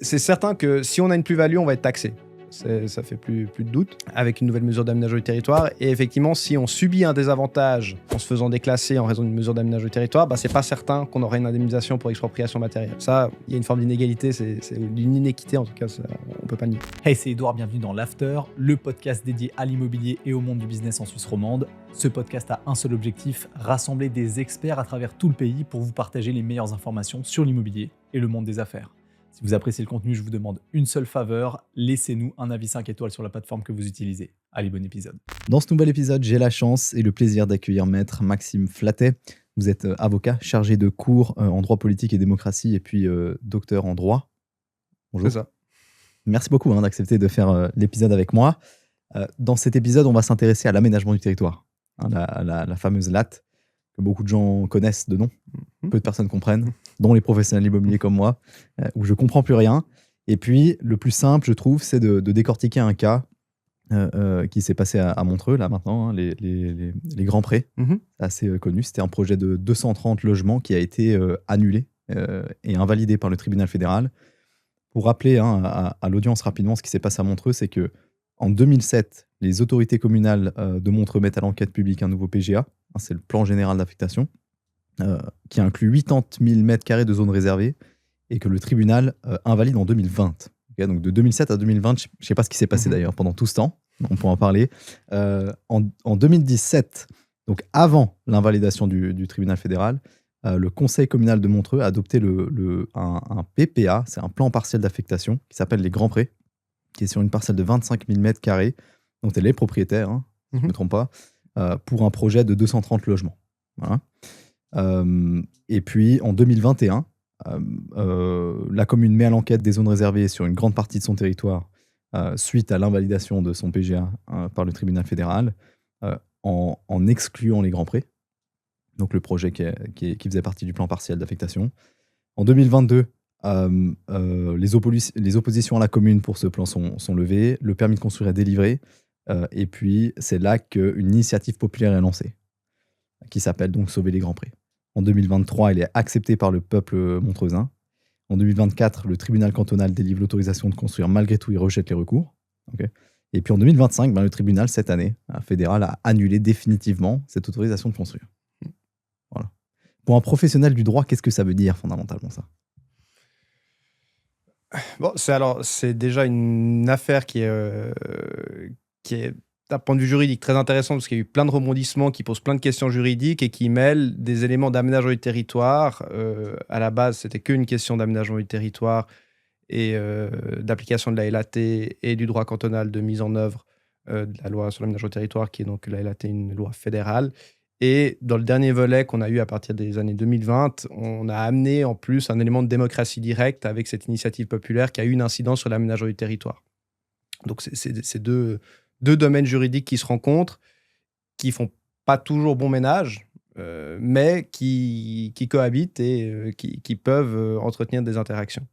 C'est certain que si on a une plus-value, on va être taxé. Ça fait plus de doute avec une nouvelle mesure d'aménagement du territoire. Et effectivement, si on subit un désavantage en se faisant déclasser en raison d'une mesure d'aménagement du territoire, c'est pas certain qu'on aura une indemnisation pour expropriation matérielle. Ça, il y a une forme d'inégalité, c'est d'une inéquité en tout cas, ça, on peut pas nier. Hey, c'est Edouard, bienvenue dans l'After, le podcast dédié à l'immobilier et au monde du business en Suisse romande. Ce podcast a un seul objectif, rassembler des experts à travers tout le pays pour vous partager les meilleures informations sur l'immobilier et le monde des affaires. Si vous appréciez le contenu, je vous demande une seule faveur, laissez-nous un avis 5 étoiles sur la plateforme que vous utilisez. Allez, bon épisode. Dans ce nouvel épisode, j'ai la chance et le plaisir d'accueillir Maître Maxime Flattet. Vous êtes avocat, chargé de cours en droit politique et démocratie et puis docteur en droit. Bonjour. C'est ça. Merci beaucoup d'accepter de faire l'épisode avec moi. Dans cet épisode, on va s'intéresser à l'aménagement du territoire, la fameuse LAT, que beaucoup de gens connaissent de nom, peu de personnes comprennent, dont les professionnels immobiliers comme moi, où je comprends plus rien. Et puis, le plus simple, je trouve, c'est de décortiquer un cas qui s'est passé à Montreux, là maintenant, les Grands Prés, assez connu. C'était un projet de 230 logements qui a été annulé et invalidé par le tribunal fédéral. Pour rappeler à l'audience rapidement ce qui s'est passé à Montreux, c'est que en 2007, les autorités communales de Montreux mettent à l'enquête publique un nouveau PGA, c'est le plan général d'affectation, qui inclut 80 000 m² de zones réservées et que le tribunal invalide en 2020. Okay, donc de 2007 à 2020, je ne sais pas ce qui s'est passé d'ailleurs pendant tout ce temps, on pourra en parler. En 2017, donc avant l'invalidation du tribunal fédéral, le conseil communal de Montreux a adopté un PPA, c'est un plan partiel d'affectation, qui s'appelle les Grands Prés, qui est sur une parcelle de 25 000 m², dont elle est propriétaire, si je ne me trompe pas, pour un projet de 230 logements. Voilà. Et puis en 2021, la commune met à l'enquête des zones réservées sur une grande partie de son territoire suite à l'invalidation de son PGA par le tribunal fédéral, en excluant les Grands Prés, donc le projet qui faisait partie du plan partiel d'affectation. En 2022, les oppositions à la commune pour ce plan sont levées, le permis de construire est délivré, et puis c'est là qu'une initiative populaire est lancée, qui s'appelle donc Sauver les Grands Prés. En 2023, elle est acceptée par le peuple montreusin. En 2024, le tribunal cantonal délivre l'autorisation de construire. Malgré tout, il rejette les recours. Okay. Et puis en 2025, le tribunal, cette année, fédéral, a annulé définitivement cette autorisation de construire. Voilà. Pour un professionnel du droit, qu'est-ce que ça veut dire fondamentalement, ça ? Bon, c'est déjà une affaire qui est d'un point de vue juridique très intéressant parce qu'il y a eu plein de rebondissements qui posent plein de questions juridiques et qui mêlent des éléments d'aménagement du territoire. À la base, c'était qu'une question d'aménagement du territoire et d'application de la LAT et du droit cantonal de mise en œuvre de la loi sur l'aménagement du territoire, qui est donc la LAT, une loi fédérale. Et dans le dernier volet qu'on a eu à partir des années 2020, on a amené en plus un élément de démocratie directe avec cette initiative populaire qui a eu une incidence sur l'aménagement du territoire. Donc c'est deux domaines juridiques qui se rencontrent, qui font pas toujours bon ménage, mais qui cohabitent et qui peuvent entretenir des interactions.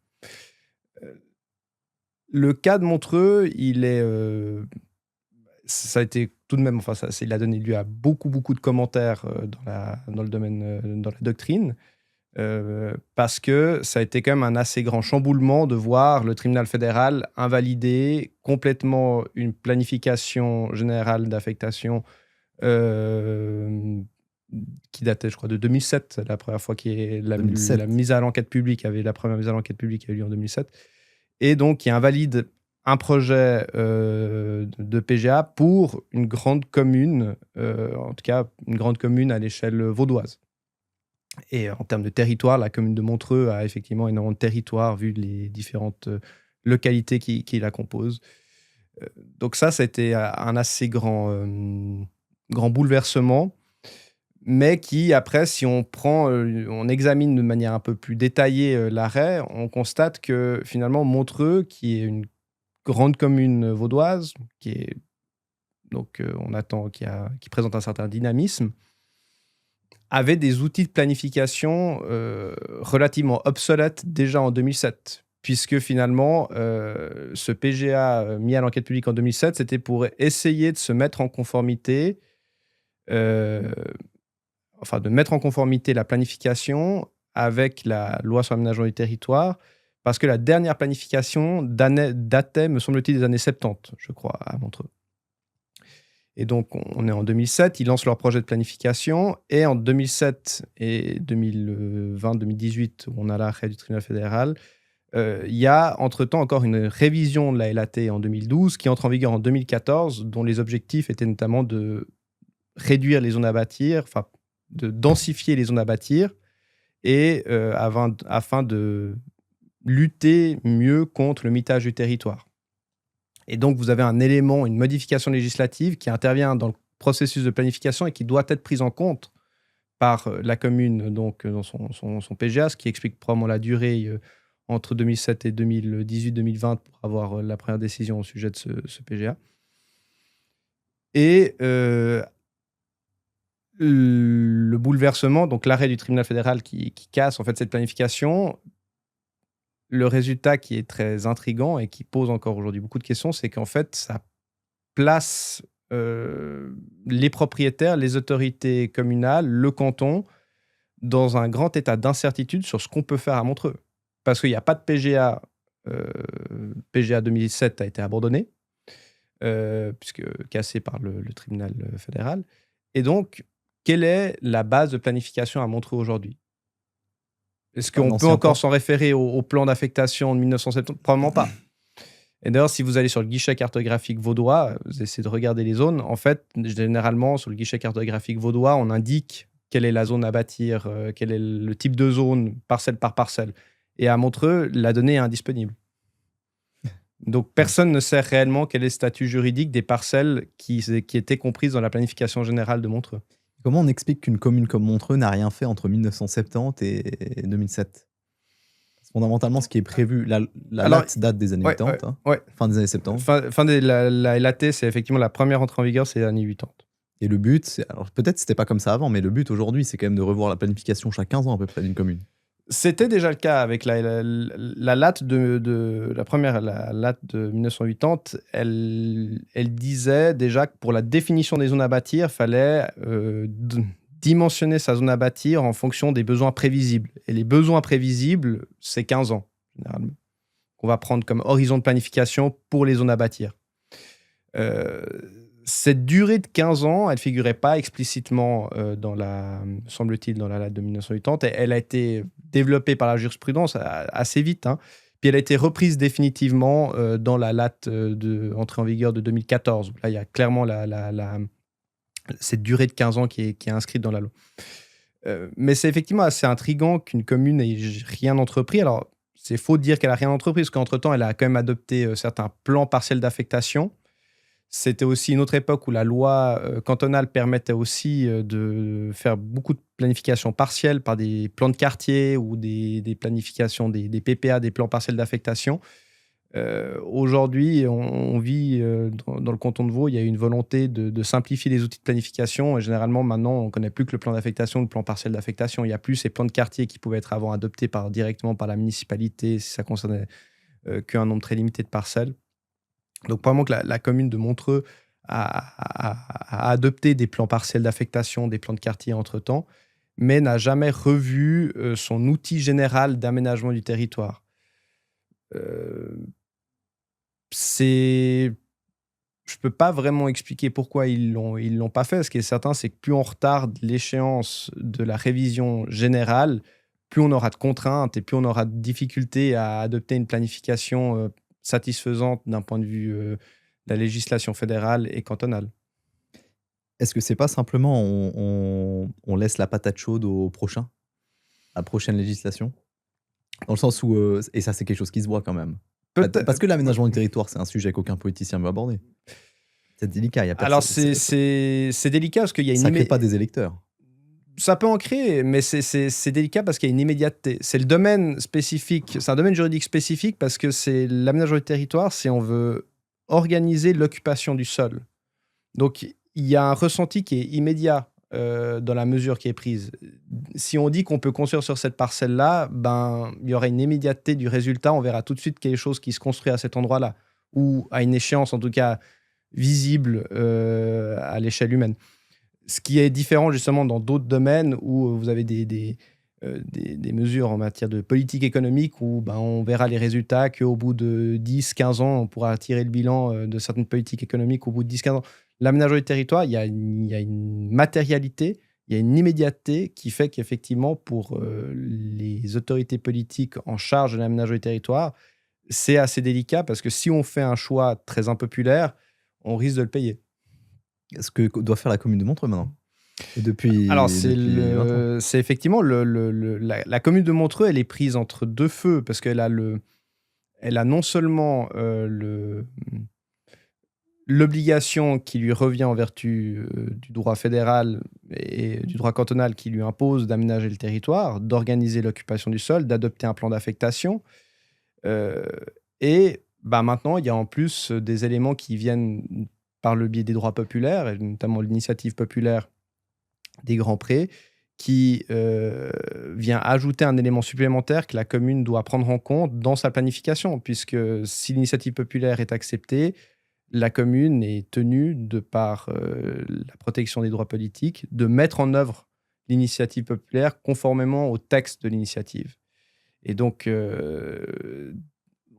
Le cas de Montreux, ça a été tout de même, il a donné lieu à beaucoup de commentaires dans le domaine, dans la doctrine, parce que ça a été quand même un assez grand chamboulement de voir le tribunal fédéral invalider complètement une planification générale d'affectation qui datait, je crois, de 2007, la première fois la mise à l'enquête publique, la première mise à l'enquête publique a eu lieu en 2007, et donc qui invalide un projet de PGA pour une grande commune, en tout cas une grande commune à l'échelle vaudoise. Et en termes de territoire, la commune de Montreux a effectivement énormément de territoire vu les différentes localités qui la composent. Donc ça a été un assez grand bouleversement, mais qui, après, si on examine de manière un peu plus détaillée l'arrêt, on constate que finalement Montreux, qui est une grande commune vaudoise, qui présente un certain dynamisme, avait des outils de planification relativement obsolètes déjà en 2007, puisque finalement, ce PGA mis à l'enquête publique en 2007, c'était pour essayer de se mettre en conformité, de mettre en conformité la planification avec la loi sur l'aménagement du territoire, parce que la dernière planification datait, me semble-t-il, des années 70, je crois, à Montreux. Et donc, on est en 2007, ils lancent leur projet de planification, et en 2007 et 2020-2018, où on a l'arrêt du tribunal fédéral, il y a entre-temps encore une révision de la LAT en 2012 qui entre en vigueur en 2014, dont les objectifs étaient notamment de réduire les zones à bâtir, enfin de densifier les zones à bâtir, et afin de lutter mieux contre le mitage du territoire. Et donc, vous avez un élément, une modification législative qui intervient dans le processus de planification et qui doit être prise en compte par la commune donc, dans son PGA, ce qui explique probablement la durée entre 2007 et 2018-2020 pour avoir la première décision au sujet de ce PGA. Et le bouleversement, donc l'arrêt du tribunal fédéral qui casse en fait cette planification, le résultat qui est très intriguant et qui pose encore aujourd'hui beaucoup de questions, c'est qu'en fait, ça place les propriétaires, les autorités communales, le canton, dans un grand état d'incertitude sur ce qu'on peut faire à Montreux. Parce qu'il n'y a pas de PGA. PGA 2007 a été abandonné, puisque cassé par le tribunal fédéral. Et donc, quelle est la base de planification à Montreux aujourd'hui ? Est-ce qu'on peut encore s'en référer au plan d'affectation de 1970 ? Probablement pas. Et d'ailleurs, si vous allez sur le guichet cartographique vaudois, vous essayez de regarder les zones. En fait, généralement, sur le guichet cartographique vaudois, on indique quelle est la zone à bâtir, quel est le type de zone, parcelle par parcelle. Et à Montreux, la donnée est indisponible. Donc, personne ne sait réellement quel est le statut juridique des parcelles qui étaient comprises dans la planification générale de Montreux. Comment on explique qu'une commune comme Montreux n'a rien fait entre 1970 et 2007 ? Fondamentalement, ce qui est prévu, la LAT date des années 80, fin des années 70. La LAT, c'est effectivement la première entrée en vigueur, c'est les années 80. Et le but, alors peut-être c'était pas comme ça avant, mais le but aujourd'hui, c'est quand même de revoir la planification chaque 15 ans à peu près d'une commune. C'était déjà le cas avec la LAT la première, la LAT de 1980. Elle disait déjà que pour la définition des zones à bâtir, il fallait dimensionner sa zone à bâtir en fonction des besoins prévisibles. Et les besoins prévisibles, c'est 15 ans, généralement, qu'on va prendre comme horizon de planification pour les zones à bâtir. Cette durée de 15 ans, elle ne figurait pas explicitement semble-t-il, dans la LAT de 1980. Elle a été développée par la jurisprudence assez vite, hein. Puis elle a été reprise définitivement dans la LAT entrée en vigueur de 2014. Là, il y a clairement cette durée de 15 ans qui est inscrite dans la loi. Mais c'est effectivement assez intriguant qu'une commune n'ait rien entrepris. Alors, c'est faux de dire qu'elle n'a rien entrepris, parce qu'entre-temps, elle a quand même adopté certains plans partiels d'affectation. C'était aussi une autre époque où la loi cantonale permettait aussi de faire beaucoup de planification partielle par des plans de quartier ou des planifications, des PPA, des plans partiels d'affectation. Aujourd'hui, on vit dans le canton de Vaud, il y a une volonté de simplifier les outils de planification. Et généralement, maintenant, on ne connaît plus que le plan d'affectation, le plan partiel d'affectation. Il n'y a plus ces plans de quartier qui pouvaient être avant adoptés directement par la municipalité si ça concernait qu'un nombre très limité de parcelles. Donc, probablement que la commune de Montreux a adopté des plans partiels d'affectation, des plans de quartier entre-temps, mais n'a jamais revu son outil général d'aménagement du territoire. Je ne peux pas vraiment expliquer pourquoi ils l'ont pas fait. Ce qui est certain, c'est que plus on retarde l'échéance de la révision générale, plus on aura de contraintes et plus on aura de difficultés à adopter une planification satisfaisante d'un point de vue de la législation fédérale et cantonale. Est-ce que c'est pas simplement on laisse la patate chaude au prochain, à la prochaine législation ? Dans le sens où, et ça c'est quelque chose qui se voit quand même. Parce que l'aménagement du territoire, c'est un sujet qu'aucun politicien veut aborder. C'est délicat. Alors c'est délicat parce qu'il y a ça ne crée pas des électeurs. Ça peut en créer, mais c'est délicat parce qu'il y a une immédiateté. C'est le domaine spécifique, c'est un domaine juridique spécifique parce que c'est l'aménagement du territoire, c'est on veut organiser l'occupation du sol. Donc, il y a un ressenti qui est immédiat dans la mesure qui est prise. Si on dit qu'on peut construire sur cette parcelle-là, il y aura une immédiateté du résultat. On verra tout de suite quelque chose qui se construit à cet endroit-là, ou à une échéance, en tout cas, visible à l'échelle humaine. Ce qui est différent justement dans d'autres domaines où vous avez des des mesures en matière de politique économique où on verra les résultats qu'au bout de 10-15 ans, on pourra tirer le bilan de certaines politiques économiques au bout de 10-15 ans. L'aménagement du territoire, il y a une matérialité, il y a une immédiateté qui fait qu'effectivement, pour les autorités politiques en charge de l'aménagement du territoire, c'est assez délicat parce que si on fait un choix très impopulaire, on risque de le payer. Ce que doit faire la commune de Montreux maintenant. Et depuis, Alors, depuis 20 ans. c'est effectivement la commune de Montreux, elle est prise entre deux feux parce qu'elle a, elle a non seulement l'obligation qui lui revient en vertu du droit fédéral et du droit cantonal qui lui impose d'aménager le territoire, d'organiser l'occupation du sol, d'adopter un plan d'affectation. Et maintenant, il y a en plus des éléments qui viennent par le biais des droits populaires, et notamment l'initiative populaire des grands prêts, qui vient ajouter un élément supplémentaire que la commune doit prendre en compte dans sa planification, puisque si l'initiative populaire est acceptée, la commune est tenue, de par la protection des droits politiques, de mettre en œuvre l'initiative populaire conformément au texte de l'initiative. Et donc,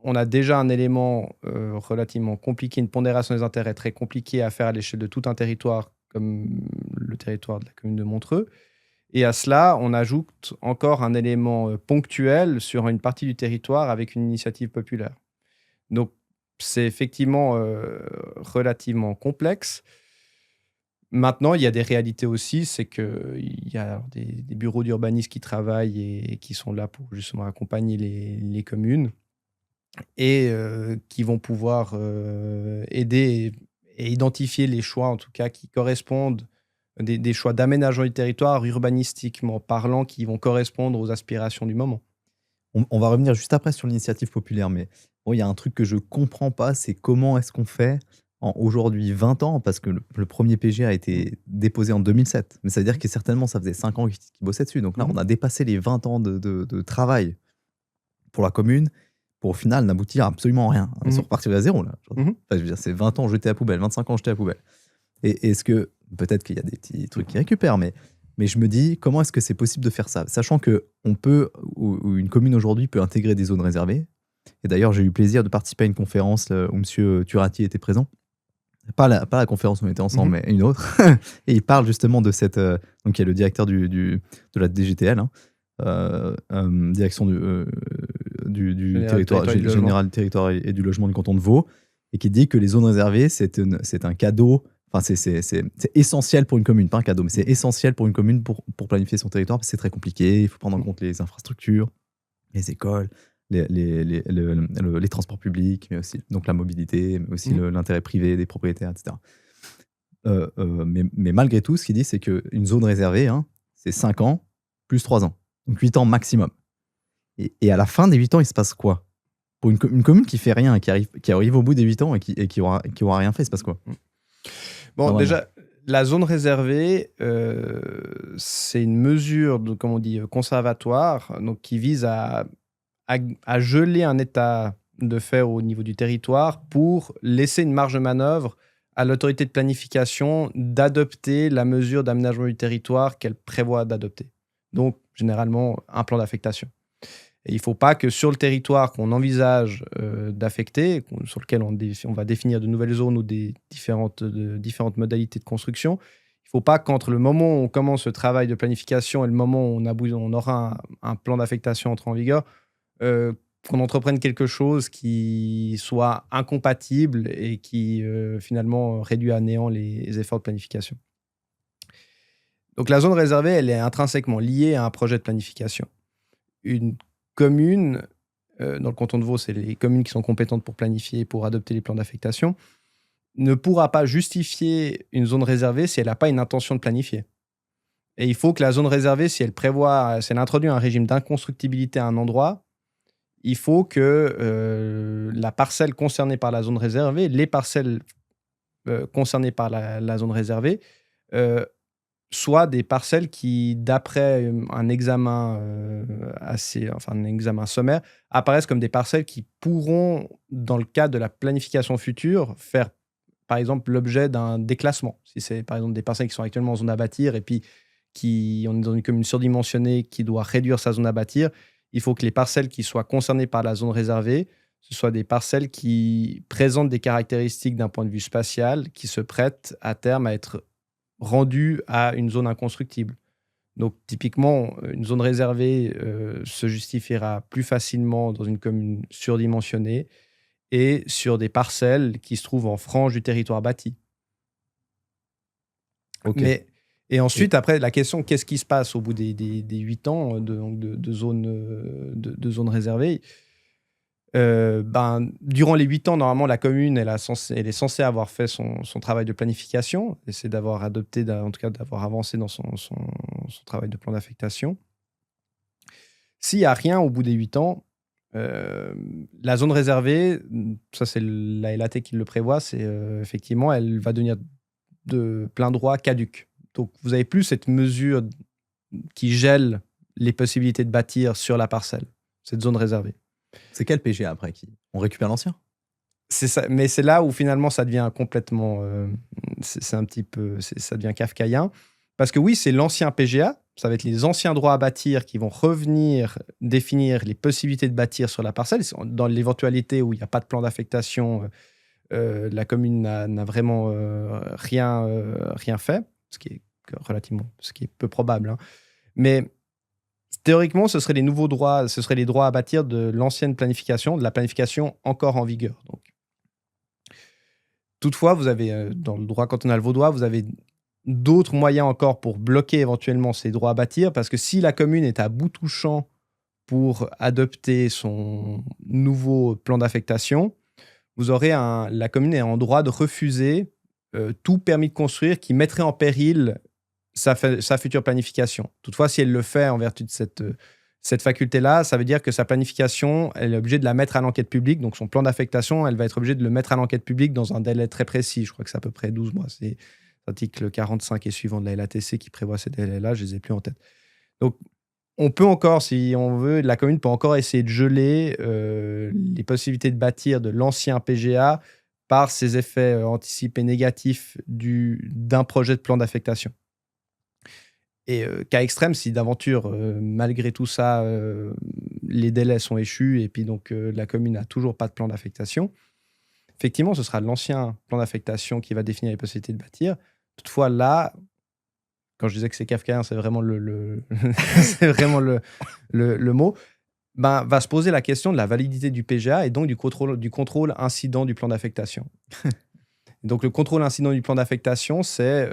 on a déjà un élément relativement compliqué, une pondération des intérêts très compliquée à faire à l'échelle de tout un territoire, comme le territoire de la commune de Montreux. Et à cela, on ajoute encore un élément ponctuel sur une partie du territoire avec une initiative populaire. Donc, c'est effectivement relativement complexe. Maintenant, il y a des réalités aussi, c'est qu'il y a des bureaux d'urbanisme qui travaillent et qui sont là pour justement accompagner les communes et qui vont pouvoir aider et identifier les choix, en tout cas, qui correspondent, des choix d'aménagement du territoire, urbanistiquement parlant, qui vont correspondre aux aspirations du moment. On va revenir juste après sur l'initiative populaire, mais bon, il y a un truc que je comprends pas, c'est comment est-ce qu'on fait en aujourd'hui 20 ans, parce que le premier PG a été déposé en 2007, mais ça veut dire que certainement ça faisait 5 ans qu'ils bossaient dessus. Donc là, on a dépassé les 20 ans de travail pour la commune, pour au final n'aboutir à absolument rien. Ils sont repartis à zéro là. Enfin, je veux dire, c'est 20 ans jetés à la poubelle, 25 ans jetés à la poubelle. Et est-ce que, peut-être qu'il y a des petits trucs qui récupèrent, mais je me dis, comment est-ce que c'est possible de faire ça? Sachant qu'on peut, ou une commune aujourd'hui peut intégrer des zones réservées. Et d'ailleurs, j'ai eu plaisir de participer à une conférence où M. Turati était présent. Pas la conférence où on était ensemble, mais une autre. Et il parle justement de cette. Donc, il y a le directeur de la DGTL, direction du territoire, général du territoire et du logement du canton de Vaud, et qui dit que les zones réservées, c'est un cadeau. Enfin, c'est essentiel pour une commune, pas un cadeau, mais c'est essentiel pour une commune pour planifier son territoire, parce que c'est très compliqué. Il faut prendre en compte les infrastructures, les écoles, les transports publics, mais aussi donc la mobilité, mais aussi l'intérêt privé des propriétaires, etc. Mais malgré tout, ce qu'il dit, c'est qu'une zone réservée, c'est 5 ans plus 3 ans. Donc 8 ans maximum. Et à la fin des 8 ans, il se passe quoi? Pour une commune qui fait rien, qui arrive au bout des 8 ans et qui aura rien fait, il se passe quoi? Bon, déjà, la zone réservée, c'est une mesure de, comme on dit, conservatoire, donc qui vise à geler un état de fait au niveau du territoire pour laisser une marge de manœuvre à l'autorité de planification d'adopter la mesure d'aménagement du territoire qu'elle prévoit d'adopter. Donc, généralement, un plan d'affectation. Et il ne faut pas que sur le territoire qu'on envisage d'affecter, sur lequel on va définir de nouvelles zones ou des différentes modalités de construction, il ne faut pas qu'entre le moment où on commence ce travail de planification et le moment où on aura un plan d'affectation entre en vigueur, qu'on entreprenne quelque chose qui soit incompatible et qui finalement réduit à néant les efforts de planification. Donc la zone réservée, elle est intrinsèquement liée à un projet de planification. Une commune, dans le canton de Vaud, c'est les communes qui sont compétentes pour planifier et pour adopter les plans d'affectation, ne pourra pas justifier une zone réservée si elle n'a pas une intention de planifier. Et il faut que la zone réservée, si elle introduit un régime d'inconstructibilité à un endroit, il faut que la parcelle concernée par la zone réservée, les parcelles concernées par la zone réservée, soient des parcelles qui, d'après un examen un examen sommaire, apparaissent comme des parcelles qui pourront, dans le cadre de la planification future, faire, par exemple, l'objet d'un déclassement. Si c'est, par exemple, des parcelles qui sont actuellement en zone à bâtir et puis on est dans une commune surdimensionnée qui doit réduire sa zone à bâtir, il faut que les parcelles qui soient concernées par la zone réservée, ce soient des parcelles qui présentent des caractéristiques d'un point de vue spatial qui se prêtent à terme à être rendues à une zone inconstructible. Donc, typiquement, une zone réservée se justifiera plus facilement dans une commune surdimensionnée et sur des parcelles qui se trouvent en frange du territoire bâti. Ok. Et ensuite, après, la question, qu'est-ce qui se passe au bout des 8 ans de zone réservée? Durant les 8 ans, normalement, la commune elle est censée avoir fait son travail de planification, et c'est d'avoir adopté, en tout cas d'avoir avancé dans son travail de plan d'affectation. S'il n'y a rien au bout des 8 ans, la zone réservée, ça c'est la LAT qui le prévoit, c'est effectivement, elle va devenir de plein droit caduque. Donc, vous n'avez plus cette mesure qui gèle les possibilités de bâtir sur la parcelle, cette zone réservée. C'est quel PGA après on récupère l'ancien? C'est ça, mais c'est là où finalement ça devient complètement, c'est un petit peu, ça devient kafkaïen. Parce que oui, c'est l'ancien PGA, ça va être les anciens droits à bâtir qui vont revenir définir les possibilités de bâtir sur la parcelle. Dans l'éventualité où il n'y a pas de plan d'affectation, la commune n'a vraiment rien fait, ce qui est peu probable, hein. Mais théoriquement, ce seraient les nouveaux droits, ce seraient les droits à bâtir de l'ancienne planification, de la planification encore en vigueur. Donc, toutefois, vous avez, dans le droit cantonal vaudois, vous avez d'autres moyens encore pour bloquer éventuellement ces droits à bâtir, parce que si la commune est à bout touchant pour adopter son nouveau plan d'affectation, la commune est en droit de refuser tout permis de construire qui mettrait en péril sa future planification. Toutefois, si elle le fait en vertu de cette faculté-là, ça veut dire que sa planification, elle est obligée de la mettre à l'enquête publique. Donc, son plan d'affectation, elle va être obligée de le mettre à l'enquête publique dans un délai très précis. Je crois que c'est à peu près 12 mois. C'est l'article 45 et suivant de la LATC qui prévoit ces délais-là. Je ne les ai plus en tête. Donc, on peut encore, si on veut, la commune peut encore essayer de geler les possibilités de bâtir de l'ancien PGA par ses effets anticipés négatifs d'un projet de plan d'affectation. Et cas extrême, si d'aventure, malgré tout ça, les délais sont échus et puis donc la commune n'a toujours pas de plan d'affectation, effectivement, ce sera l'ancien plan d'affectation qui va définir les possibilités de bâtir. Toutefois, là, quand je disais que c'est kafkaïen, c'est vraiment c'est vraiment le mot, va se poser la question de la validité du PGA et donc du contrôle incident du plan d'affectation. Donc, le contrôle incident du plan d'affectation, c'est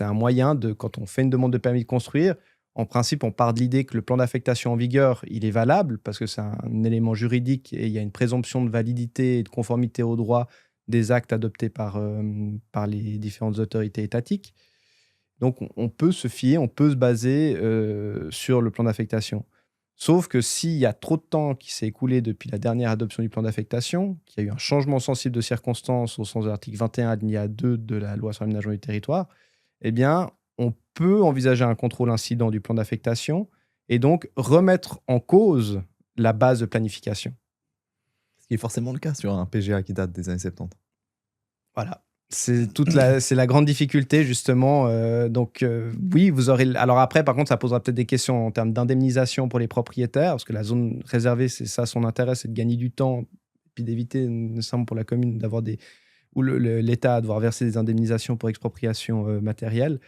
un moyen quand on fait une demande de permis de construire, en principe, on part de l'idée que le plan d'affectation en vigueur, il est valable parce que c'est un élément juridique et il y a une présomption de validité et de conformité au droit des actes adoptés par les différentes autorités étatiques. Donc, on peut se fier, on peut se baser sur le plan d'affectation. Sauf que s'il y a trop de temps qui s'est écoulé depuis la dernière adoption du plan d'affectation, qu'il y a eu un changement sensible de circonstances au sens de l'article 21 alinéa 2 de la loi sur l'aménagement du territoire, eh bien, on peut envisager un contrôle incident du plan d'affectation et donc remettre en cause la base de planification. Ce qui est forcément le cas sur un PGA qui date des années 70. Voilà. C'est la grande difficulté, justement. Oui, vous aurez. Alors après, par contre, ça posera peut-être des questions en termes d'indemnisation pour les propriétaires, parce que la zone réservée, c'est ça son intérêt, c'est de gagner du temps, puis d'éviter, nécessairement pour la commune, d'avoir où l'État va devoir verser des indemnisations pour expropriation matérielle.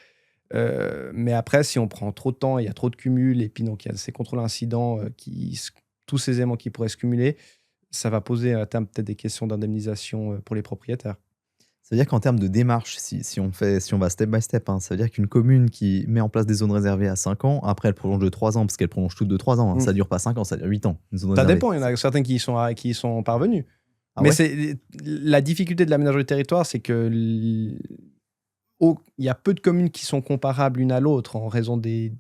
Mais après, si on prend trop de temps, il y a trop de cumul, et puis donc il y a ces contrôles incidents, tous ces éléments qui pourraient se cumuler, ça va poser à terme peut-être des questions d'indemnisation pour les propriétaires. Ça veut dire qu'en termes de démarche, si on va step by step, hein, ça veut dire qu'une commune qui met en place des zones réservées à 5 ans, après elle prolonge de 3 ans, parce qu'elle prolonge toutes de 3 ans. Hein, ça dure pas 5 ans, ça dure 8 ans. Ça dépend, il y en a certains qui y sont parvenus. Ah mais ouais la difficulté de l'aménagement du territoire, c'est que il y a peu de communes qui sont comparables l'une à l'autre en raison de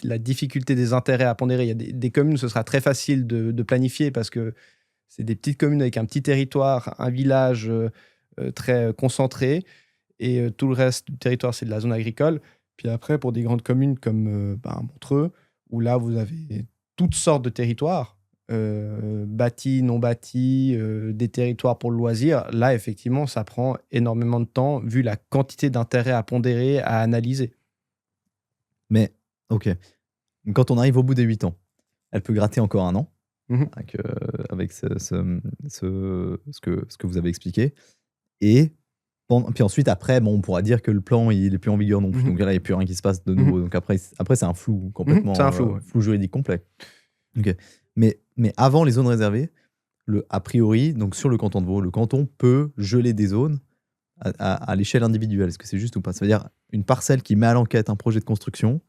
la difficulté des intérêts à pondérer. Il y a des communes où ce sera très facile de planifier parce que c'est des petites communes avec un petit territoire, un village très concentré, et tout le reste du territoire, c'est de la zone agricole. Puis après, pour des grandes communes comme Montreux, où là, vous avez toutes sortes de territoires, bâtis, non bâtis, des territoires pour le loisir, là, effectivement, ça prend énormément de temps, vu la quantité d'intérêts à pondérer, à analyser. Mais, ok. Quand on arrive au bout des 8 ans, elle peut gratter encore 1 an avec ce que vous avez expliqué. Et puis ensuite, après, on pourra dire que le plan, il n'est plus en vigueur non plus. Donc là, il n'y a plus rien qui se passe de nouveau. Donc après c'est un flou complètement. C'est un flou, ouais. Flou juridique complet. Ok. Mais avant les zones réservées, a priori, donc sur le canton de Vaud, le canton peut geler des zones à l'échelle individuelle. Est-ce que c'est juste ou pas? Ça veut dire une parcelle qui met à l'enquête un projet de construction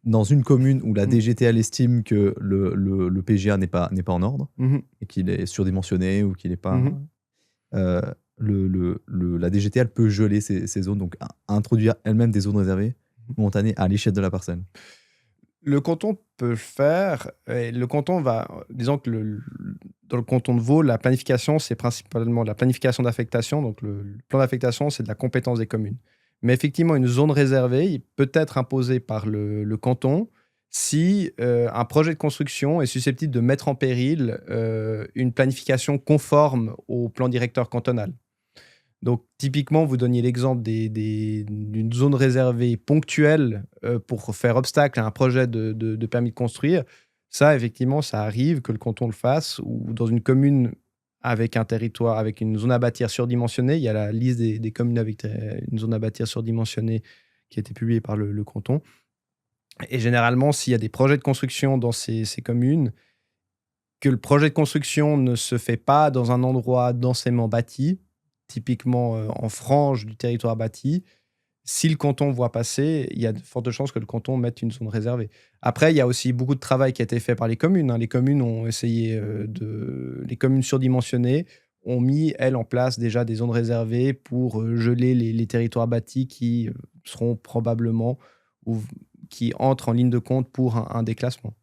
dans une commune où la DGTL estime que le PGA n'est pas en ordre et qu'il est surdimensionné ou qu'il n'est pas... la DGTL peut geler ces zones, donc introduire elle-même des zones réservées momentanées à l'échelle de la parcelle. Le canton peut le faire. Et le canton va... Disons que dans le canton de Vaud, la planification, c'est principalement la planification d'affectation. Donc, le plan d'affectation, c'est de la compétence des communes. Mais effectivement, une zone réservée, il peut être imposée par le canton si un projet de construction est susceptible de mettre en péril une planification conforme au plan directeur cantonal. Donc, typiquement, vous donniez l'exemple d'une zone réservée ponctuelle pour faire obstacle à un projet de permis de construire. Ça, effectivement, ça arrive que le canton le fasse, ou dans une commune avec un territoire, avec une zone à bâtir surdimensionnée. Il y a la liste des communes avec une zone à bâtir surdimensionnée qui a été publiée par le canton. Et généralement, s'il y a des projets de construction dans ces communes, que le projet de construction ne se fait pas dans un endroit densément bâti, typiquement en frange du territoire bâti, si le canton voit passer, il y a de fortes chances que le canton mette une zone réservée. Après, il y a aussi beaucoup de travail qui a été fait par les communes. Les communes ont essayé les communes surdimensionnées ont mis, elles, en place déjà des zones réservées pour geler les territoires bâtis qui seront probablement ou qui entrent en ligne de compte pour un déclassement.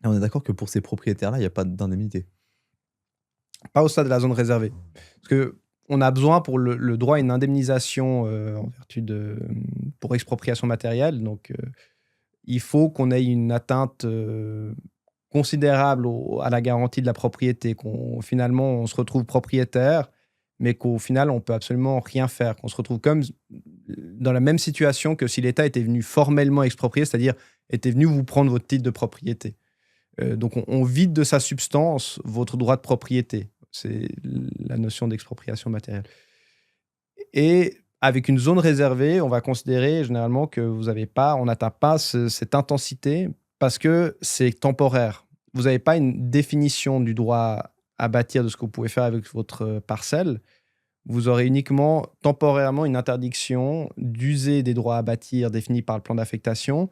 Et on est d'accord que pour ces propriétaires-là, il n'y a pas d'indemnité? Pas au stade de la zone réservée. Parce qu'on a besoin pour le droit à une indemnisation en vertu pour expropriation matérielle. Donc, il faut qu'on ait une atteinte considérable à la garantie de la propriété, finalement, on se retrouve propriétaire, mais qu'au final, on peut absolument rien faire, qu'on se retrouve comme dans la même situation que si l'État était venu formellement exproprier, c'est-à-dire était venu vous prendre votre titre de propriété. Donc, on vide de sa substance votre droit de propriété. C'est la notion d'expropriation matérielle. Et avec une zone réservée, on va considérer généralement que on n'atteint pas cette intensité parce que c'est temporaire. Vous n'avez pas une définition du droit à bâtir de ce que vous pouvez faire avec votre parcelle. Vous aurez uniquement temporairement une interdiction d'user des droits à bâtir définis par le plan d'affectation.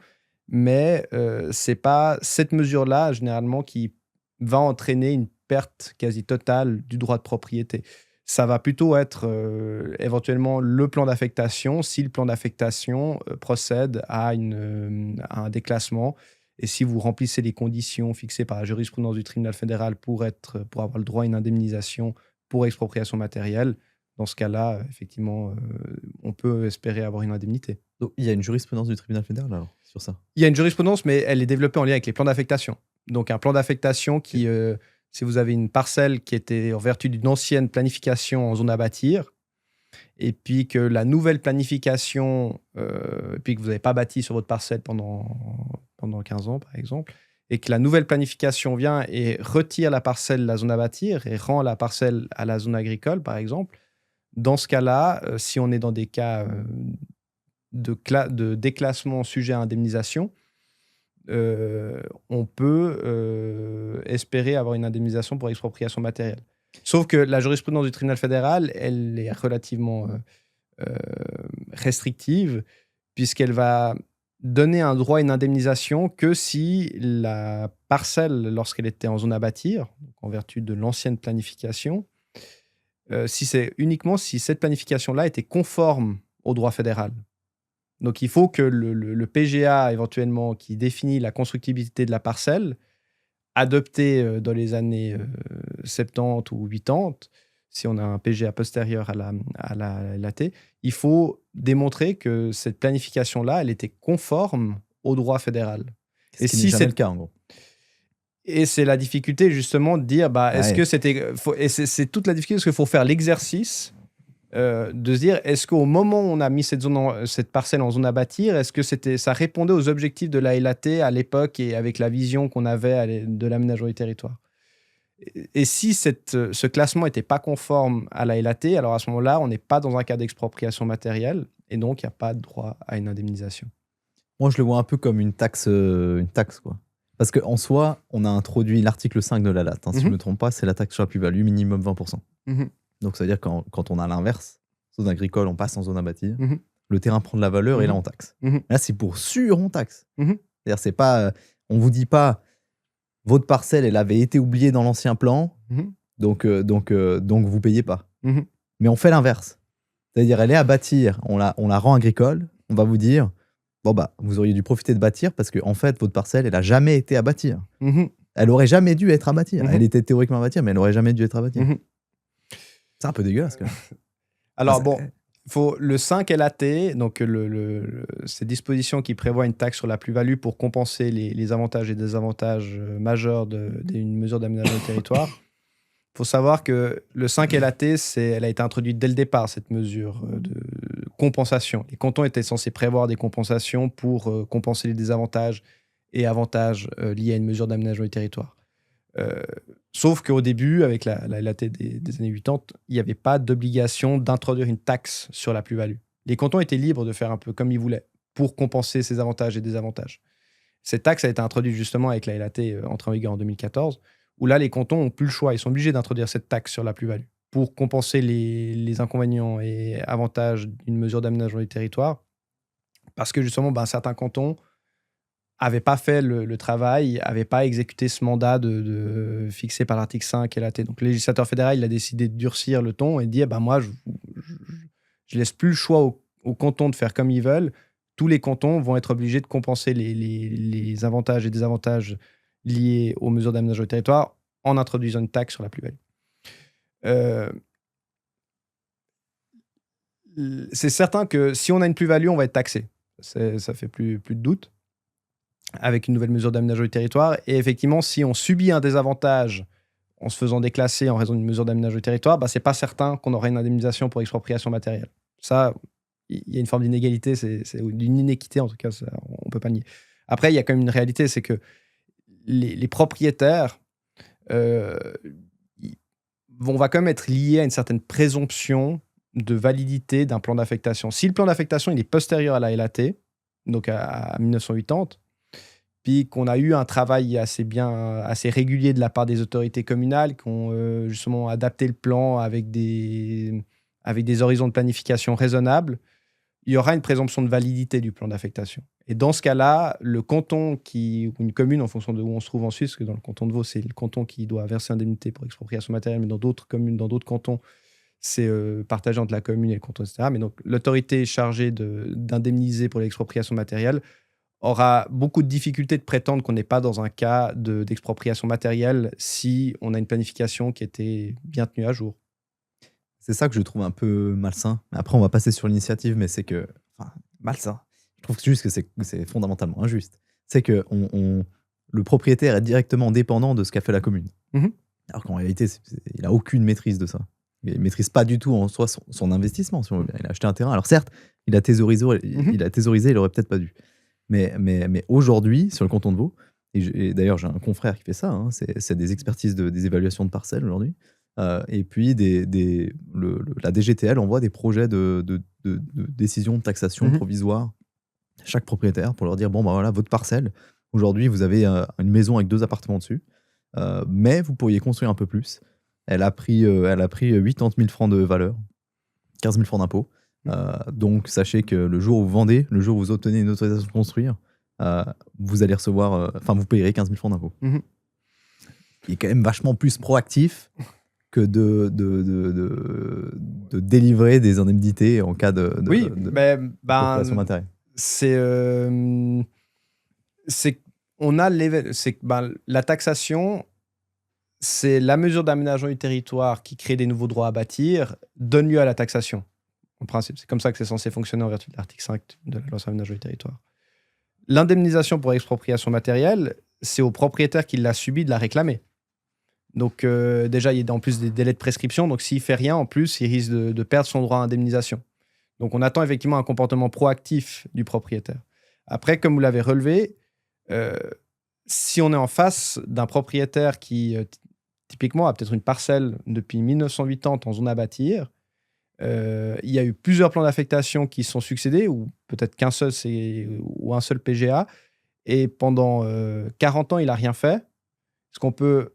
Mais ce n'est pas cette mesure-là, généralement, qui va entraîner une perte quasi totale du droit de propriété. Ça va plutôt être éventuellement le plan d'affectation, si le plan d'affectation procède à un déclassement. Et si vous remplissez les conditions fixées par la jurisprudence du tribunal fédéral pour avoir le droit à une indemnisation pour expropriation matérielle, dans ce cas-là, effectivement, on peut espérer avoir une indemnité. Donc, il y a une jurisprudence du tribunal fédéral alors, sur ça? Il y a une jurisprudence, mais elle est développée en lien avec les plans d'affectation. Donc, un plan d'affectation qui, si vous avez une parcelle qui était en vertu d'une ancienne planification en zone à bâtir, et puis que la nouvelle planification, puis que vous n'avez pas bâti sur votre parcelle pendant 15 ans, par exemple, et que la nouvelle planification vient et retire la parcelle de la zone à bâtir et rend la parcelle à la zone agricole, par exemple, dans ce cas-là, si on est dans des cas de déclassement sujet à indemnisation, on peut espérer avoir une indemnisation pour expropriation matérielle. Sauf que la jurisprudence du tribunal fédéral, elle est relativement restrictive, puisqu'elle va donner un droit à une indemnisation que si la parcelle, lorsqu'elle était en zone à bâtir, donc en vertu de l'ancienne planification, uniquement si cette planification-là était conforme au droit fédéral. Donc, il faut que le PGA, éventuellement, qui définit la constructibilité de la parcelle, adopté dans les années 70 ou 80, si on a un PGA postérieur à la LAT, il faut démontrer que cette planification-là, elle était conforme au droit fédéral. Et si c'est jamais le cas, en gros. Et c'est la difficulté, justement, de dire, est-ce que c'était... Et c'est toute la difficulté, parce qu'il faut faire l'exercice de se dire, est-ce qu'au moment où on a mis cette parcelle en zone à bâtir, est-ce que ça répondait aux objectifs de la LAT à l'époque et avec la vision qu'on avait de l'aménagement du territoire? Et si ce classement n'était pas conforme à la LAT, alors à ce moment-là, on n'est pas dans un cas d'expropriation matérielle et donc il n'y a pas de droit à une indemnisation. Moi, je le vois un peu comme une taxe, quoi. Parce qu'en soi, on a introduit l'article 5 de la LAT. Si je ne me trompe pas, c'est la taxe sur la plus-value, minimum 20%. Donc, ça veut dire que quand on a l'inverse, zone agricole, on passe en zone à bâtir, le terrain prend de la valeur et là, on taxe. Là, c'est pour sûr, on taxe. C'est-à-dire, c'est pas, on ne vous dit pas, votre parcelle, elle avait été oubliée dans l'ancien plan, donc vous ne payez pas. Mais on fait l'inverse. C'est-à-dire, elle est à bâtir, on la rend agricole, on va vous dire, bon, vous auriez dû profiter de bâtir parce que, en fait, votre parcelle, elle n'a jamais été à bâtir. Elle aurait jamais dû être à bâtir. Elle était théoriquement à bâtir, mais elle n'aurait jamais dû être à bâtir. C'est un peu dégueulasse. Alors, le 5 LAT, donc ces dispositions qui prévoient une taxe sur la plus-value pour compenser les avantages et désavantages majeurs d'une mesure d'aménagement du territoire. Il faut savoir que le 5 LAT, elle a été introduite dès le départ, cette mesure de compensation. Les cantons étaient censés prévoir des compensations pour compenser les désavantages et avantages liés à une mesure d'aménagement du territoire. Sauf qu'au début, avec la LAT des années 80, il n'y avait pas d'obligation d'introduire une taxe sur la plus-value. Les cantons étaient libres de faire un peu comme ils voulaient pour compenser ces avantages et désavantages. Cette taxe a été introduite justement avec la LAT entrée en vigueur en 2014, où là, les cantons n'ont plus le choix. Ils sont obligés d'introduire cette taxe sur la plus-value pour compenser les inconvénients et avantages d'une mesure d'aménagement du territoire. Parce que justement, certains cantons n'avaient pas fait le travail, n'avaient pas exécuté ce mandat fixé par l'article 5 LAT. Donc, le législateur fédéral, il a décidé de durcir le ton et de dire, moi, je laisse plus le choix aux cantons de faire comme ils veulent. Tous les cantons vont être obligés de compenser les avantages et désavantages liés aux mesures d'aménagement du territoire en introduisant une taxe sur la plus-value. C'est certain que si on a une plus-value, on va être taxé. Ça fait plus de doute avec une nouvelle mesure d'aménagement du territoire. Et effectivement, si on subit un désavantage en se faisant déclasser en raison d'une mesure d'aménagement du territoire, c'est pas certain qu'on aurait une indemnisation pour expropriation matérielle. Ça, il y a une forme d'inégalité, c'est d'une inéquité en tout cas, ça, on peut pas nier. Après, il y a quand même une réalité, c'est que les propriétaires va quand même être liés à une certaine présomption de validité d'un plan d'affectation. Si le plan d'affectation il est postérieur à la LAT, donc à 1980, puis qu'on a eu un travail assez régulier de la part des autorités communales qui ont justement adapté le plan avec des horizons de planification raisonnables, il y aura une présomption de validité du plan d'affectation. Et dans ce cas-là, le canton ou une commune, en fonction de où on se trouve en Suisse, parce que dans le canton de Vaud, c'est le canton qui doit verser indemnité pour expropriation matérielle, mais dans d'autres communes, dans d'autres cantons, c'est partagé entre la commune et le canton, etc. Mais donc, l'autorité chargée d'indemniser pour l'expropriation matérielle aura beaucoup de difficultés de prétendre qu'on n'est pas dans un cas d'expropriation matérielle si on a une planification qui était bien tenue à jour. C'est ça que je trouve un peu malsain. Après, on va passer sur l'initiative, mais c'est que... Enfin, malsain. Je trouve juste que c'est fondamentalement injuste. C'est que le propriétaire est directement dépendant de ce qu'a fait la commune. Alors qu'en réalité, il n'a aucune maîtrise de ça. Il ne maîtrise pas du tout en soi son investissement, si on veut bien. Il a acheté un terrain. Alors certes, il a thésaurisé, il aurait peut-être pas dû. Mais aujourd'hui, sur le canton de Vaud, et d'ailleurs j'ai un confrère qui fait ça, c'est des expertises des évaluations de parcelles aujourd'hui, et puis la DGTL envoie des projets de décision de taxation provisoire à chaque propriétaire pour leur dire, voilà, votre parcelle, aujourd'hui vous avez une maison avec 2 appartements dessus, mais vous pourriez construire un peu plus. Elle a pris 80 000 francs de valeur, 15 000 francs d'impôt. Donc, sachez que le jour où vous vendez, le jour où vous obtenez une autorisation de construire, vous allez recevoir, vous payerez 15 000 francs d'impôt. Il est quand même vachement plus proactif que de délivrer des indemnités en cas de population matérielle. La taxation, c'est la mesure d'aménagement du territoire qui crée des nouveaux droits à bâtir, donne lieu à la taxation. En principe, c'est comme ça que c'est censé fonctionner en vertu de l'article 5 de la loi sur l'aménagement du territoire. L'indemnisation pour expropriation matérielle, c'est au propriétaire qui l'a subi de la réclamer. Donc déjà, il y a en plus des délais de prescription. Donc s'il fait rien, en plus, il risque de perdre son droit à indemnisation. Donc on attend effectivement un comportement proactif du propriétaire. Après, comme vous l'avez relevé, si on est en face d'un propriétaire qui, typiquement, a peut-être une parcelle depuis 1980 en zone à bâtir, il y a eu plusieurs plans d'affectation qui se sont succédés, ou peut-être qu'un seul, ou un seul PGA, et pendant 40 ans, il n'a rien fait. Est-ce qu'on peut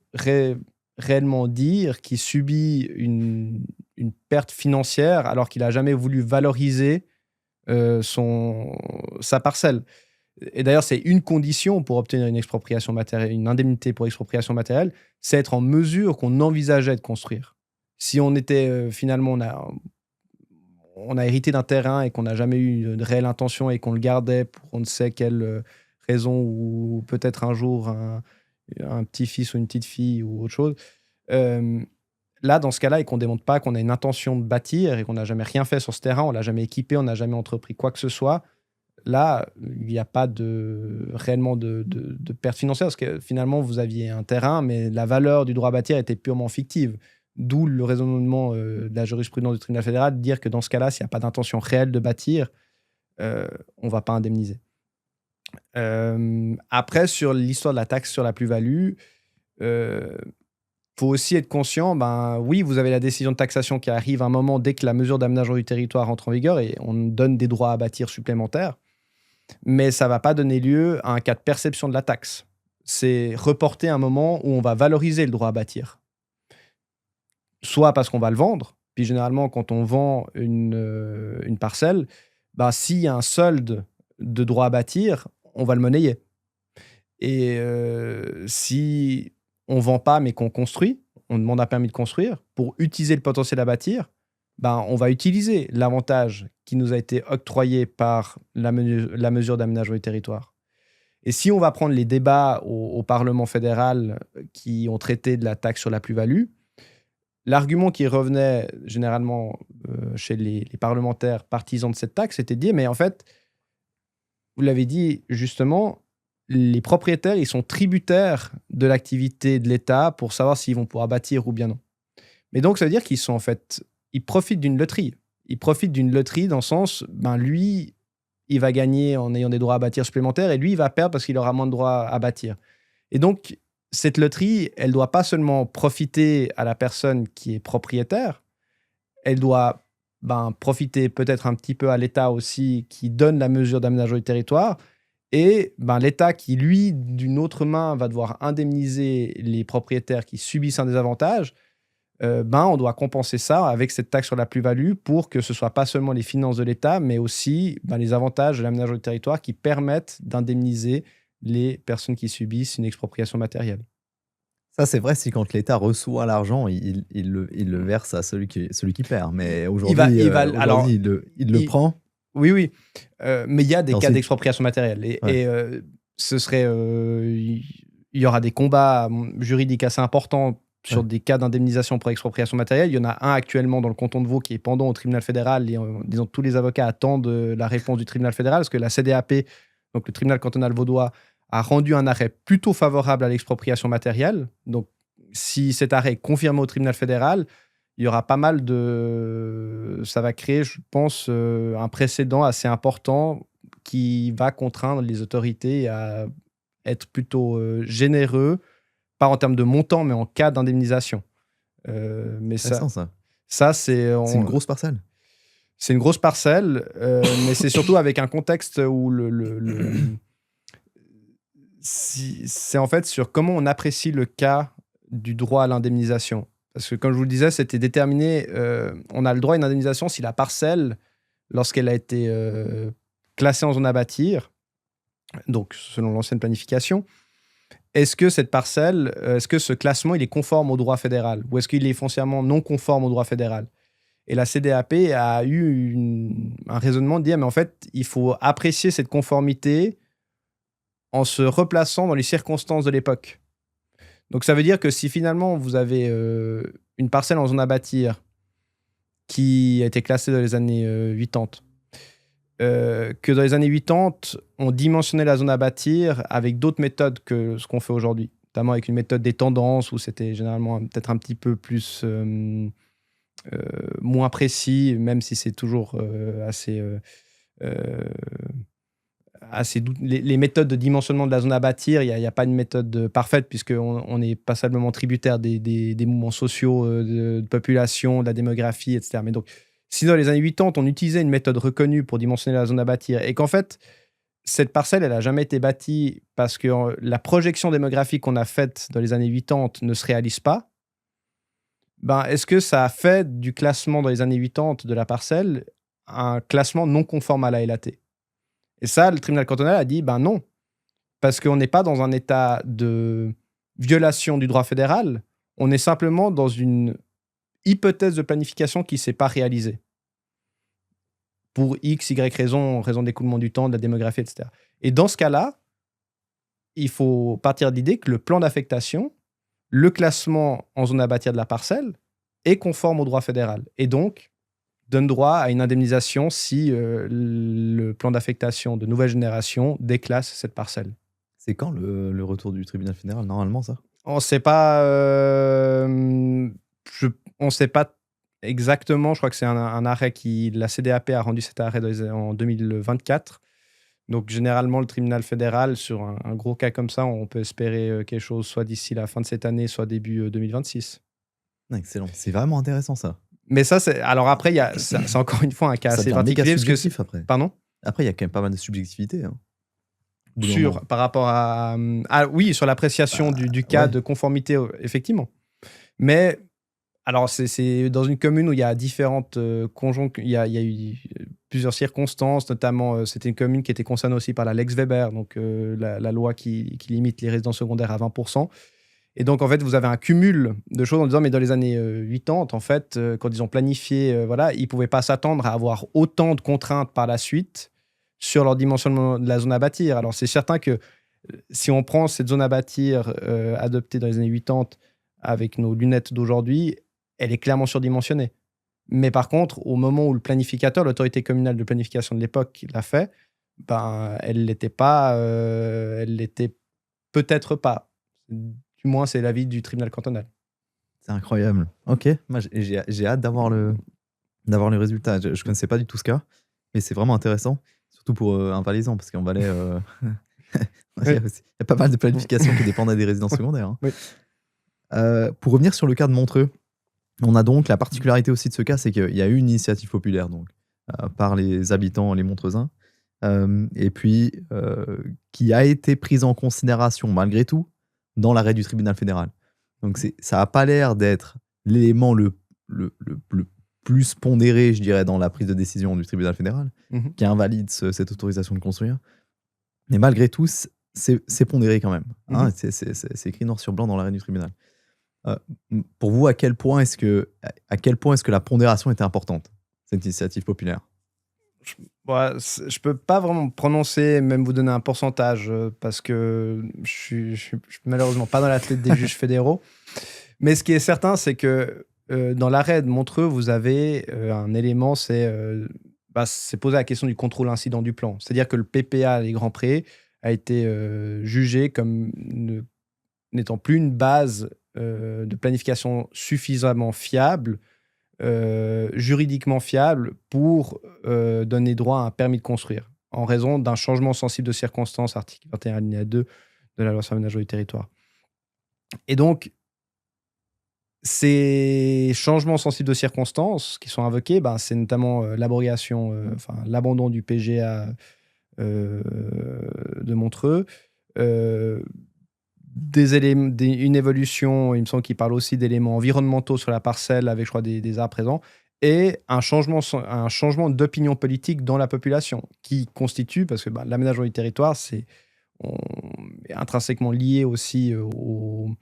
réellement dire qu'il subit une perte financière alors qu'il n'a jamais voulu valoriser sa parcelle? Et d'ailleurs, c'est une condition pour obtenir une expropriation matérielle, une indemnité pour expropriation matérielle, c'est être en mesure qu'on envisageait de construire. Si on était finalement, on a hérité d'un terrain et qu'on n'a jamais eu de réelle intention et qu'on le gardait pour on ne sait quelle raison, ou peut-être un jour un petit-fils ou une petite-fille ou autre chose, là, dans ce cas-là, et qu'on ne démontre pas qu'on a une intention de bâtir et qu'on n'a jamais rien fait sur ce terrain, on ne l'a jamais équipé, on n'a jamais entrepris quoi que ce soit, là, il n'y a pas réellement de perte financière, parce que finalement, vous aviez un terrain, mais la valeur du droit à bâtir était purement fictive. D'où le raisonnement de la jurisprudence du tribunal fédéral de dire que dans ce cas-là, s'il n'y a pas d'intention réelle de bâtir, on ne va pas indemniser. Après, sur l'histoire de la taxe sur la plus-value, faut aussi être conscient, oui, vous avez la décision de taxation qui arrive à un moment dès que la mesure d'aménagement du territoire entre en vigueur et on donne des droits à bâtir supplémentaires, mais ça ne va pas donner lieu à un cas de perception de la taxe. C'est reporter un moment où on va valoriser le droit à bâtir. Soit parce qu'on va le vendre, puis généralement, quand on vend une parcelle, s'il y a un solde de droit à bâtir, on va le monnayer. Et si on ne vend pas, mais qu'on construit, on demande un permis de construire, pour utiliser le potentiel à bâtir, on va utiliser l'avantage qui nous a été octroyé par la mesure d'aménagement du territoire. Et si on va prendre les débats au Parlement fédéral qui ont traité de la taxe sur la plus-value, l'argument qui revenait généralement chez les parlementaires partisans de cette taxe, c'était de dire, mais en fait, vous l'avez dit justement, les propriétaires, ils sont tributaires de l'activité de l'État pour savoir s'ils vont pouvoir bâtir ou bien non. Mais donc, ça veut dire qu'ils sont en fait, ils profitent d'une loterie. Ils profitent d'une loterie dans le sens, lui, il va gagner en ayant des droits à bâtir supplémentaires et lui, il va perdre parce qu'il aura moins de droits à bâtir. Et donc, cette loterie, elle ne doit pas seulement profiter à la personne qui est propriétaire, elle doit profiter peut-être un petit peu à l'État aussi qui donne la mesure d'aménagement du territoire et l'État qui, lui, d'une autre main, va devoir indemniser les propriétaires qui subissent un désavantage. On doit compenser ça avec cette taxe sur la plus-value pour que ce ne soit pas seulement les finances de l'État, mais aussi les avantages de l'aménagement du territoire qui permettent d'indemniser les personnes qui subissent une expropriation matérielle. Ça, c'est vrai si quand l'État reçoit l'argent, il le verse à celui qui perd. Mais aujourd'hui, il le prend. Oui. Mais il y a des cas d'expropriation matérielle. Et ce serait... il y aura des combats juridiques assez importants sur des cas d'indemnisation pour expropriation matérielle. Il y en a un actuellement dans le canton de Vaud qui est pendant au tribunal fédéral. Et, disons, tous les avocats attendent la réponse du tribunal fédéral parce que la CDAP, donc le tribunal cantonal vaudois, a rendu un arrêt plutôt favorable à l'expropriation matérielle. Donc, si cet arrêt est confirmé au tribunal fédéral, il y aura pas mal de... Ça va créer, je pense, un précédent assez important qui va contraindre les autorités à être plutôt généreux, pas en termes de montant, mais en cas d'indemnisation. Mais ça c'est une grosse parcelle. C'est une grosse parcelle, mais c'est surtout avec un contexte où c'est en fait sur comment on apprécie le cas du droit à l'indemnisation. Parce que, comme je vous le disais, c'était déterminé, on a le droit à une indemnisation si la parcelle, lorsqu'elle a été classée en zone à bâtir, donc selon l'ancienne planification, est-ce que cette parcelle, est-ce que ce classement, il est conforme au droit fédéral ou est-ce qu'il est foncièrement non conforme au droit fédéral? Et la CDAP a eu un raisonnement de dire, mais en fait, il faut apprécier cette conformité en se replaçant dans les circonstances de l'époque. Donc, ça veut dire que si finalement, vous avez une parcelle en zone à bâtir qui a été classée dans les années 80, que dans les années 80, on dimensionnait la zone à bâtir avec d'autres méthodes que ce qu'on fait aujourd'hui. notamment avec une méthode des tendances où c'était généralement peut-être un petit peu plus moins précis, même si c'est toujours assez les méthodes de dimensionnement de la zone à bâtir, il n'y a pas une méthode parfaite puisqu'on n'est passablement tributaire des mouvements sociaux de population, de la démographie, etc. Mais donc, si dans les années 80, on utilisait une méthode reconnue pour dimensionner la zone à bâtir et qu'en fait, cette parcelle, elle n'a jamais été bâtie parce que la projection démographique qu'on a faite dans les années 80 ne se réalise pas, ben, est-ce que ça a fait du classement dans les années 80 de la parcelle un classement non conforme à la LAT? Et ça, le tribunal cantonal a dit, ben non, parce qu'on n'est pas dans un état de violation du droit fédéral, on est simplement dans une hypothèse de planification qui ne s'est pas réalisée. Pour X, Y raison d'écoulement du temps, de la démographie, etc. Et dans ce cas-là, il faut partir de l'idée que le plan d'affectation, le classement en zone à bâtir de la parcelle, est conforme au droit fédéral. Et donc, donne droit à une indemnisation si le plan d'affectation de nouvelle génération déclasse cette parcelle. C'est quand le retour du tribunal fédéral, normalement, ça? On ne sait pas... on ne sait pas exactement. Je crois que c'est un arrêt qui... La CDAP a rendu cet arrêt en 2024. Donc, généralement, le tribunal fédéral, sur un gros cas comme ça, on peut espérer quelque chose soit d'ici la fin de cette année, soit début 2026. Excellent. C'est vraiment intéressant, ça. Mais ça, c'est... Alors après, c'est encore une fois un cas Ça assez devient méga particulier. subjectif après. Pardon ? Après, il y a quand même pas mal de subjectivité. Hein. Par rapport à... oui, sur l'appréciation du cas de conformité, effectivement. Mais, alors, c'est dans une commune où il y a différentes il y a eu plusieurs circonstances, notamment, c'était une commune qui était concernée aussi par la Lex Weber, donc la loi qui limite les résidences secondaires à 20%. Et donc, en fait, vous avez un cumul de choses en disant, mais dans les années 80, en fait, quand ils ont planifié, voilà, ils ne pouvaient pas s'attendre à avoir autant de contraintes par la suite sur leur dimensionnement de la zone à bâtir. Alors, c'est certain que si on prend cette zone à bâtir adoptée dans les années 80 avec nos lunettes d'aujourd'hui, elle est clairement surdimensionnée. Mais par contre, au moment où le planificateur, l'autorité communale de planification de l'époque, l'a fait, ben, elle l'était pas, elle l'était peut-être pas. Du moins, c'est l'avis du tribunal cantonal. C'est incroyable. Ok, moi j'ai hâte d'avoir le résultat. Je ne connaissais pas du tout ce cas, mais c'est vraiment intéressant, surtout pour un Valaisan, parce qu'en Valais, il y a pas mal de planifications qui dépendent des résidences secondaires. Hein. Oui. Pour revenir sur le cas de Montreux, on a donc la particularité aussi de ce cas, c'est qu'il y a eu une initiative populaire donc, par les habitants, les Montreuxins, et puis qui a été prise en considération malgré tout dans l'arrêt du tribunal fédéral. Donc ça n'a pas l'air d'être l'élément le plus pondéré, je dirais, dans la prise de décision du tribunal fédéral, qui invalide cette autorisation de construire. Mais malgré tout, c'est pondéré quand même. Hein, c'est écrit noir sur blanc dans l'arrêt du tribunal. Pour vous, à quel point est-ce que la pondération était importante, cette initiative populaire? Je peux pas vraiment me prononcer, même vous donner un pourcentage, parce que je suis malheureusement pas dans la tête des juges fédéraux. Mais ce qui est certain, c'est que dans l'arrêt de Montreux, vous avez un élément, c'est poser la question du contrôle incident du plan. C'est-à-dire que le PPA, les Grands Prés, a été jugé comme n'étant plus une base de planification suffisamment fiable, juridiquement fiable pour donner droit à un permis de construire, en raison d'un changement sensible de circonstances, article 21 alinéa 2 de la loi sur l'aménagement du territoire. Et donc, ces changements sensibles de circonstances qui sont invoqués, c'est notamment l'abandon du PGA de Montreux, une évolution, il me semble qu'il parle aussi d'éléments environnementaux sur la parcelle avec, je crois, des arbres présents, et un changement d'opinion politique dans la population qui constitue, parce que l'aménagement du territoire, est intrinsèquement lié aussi au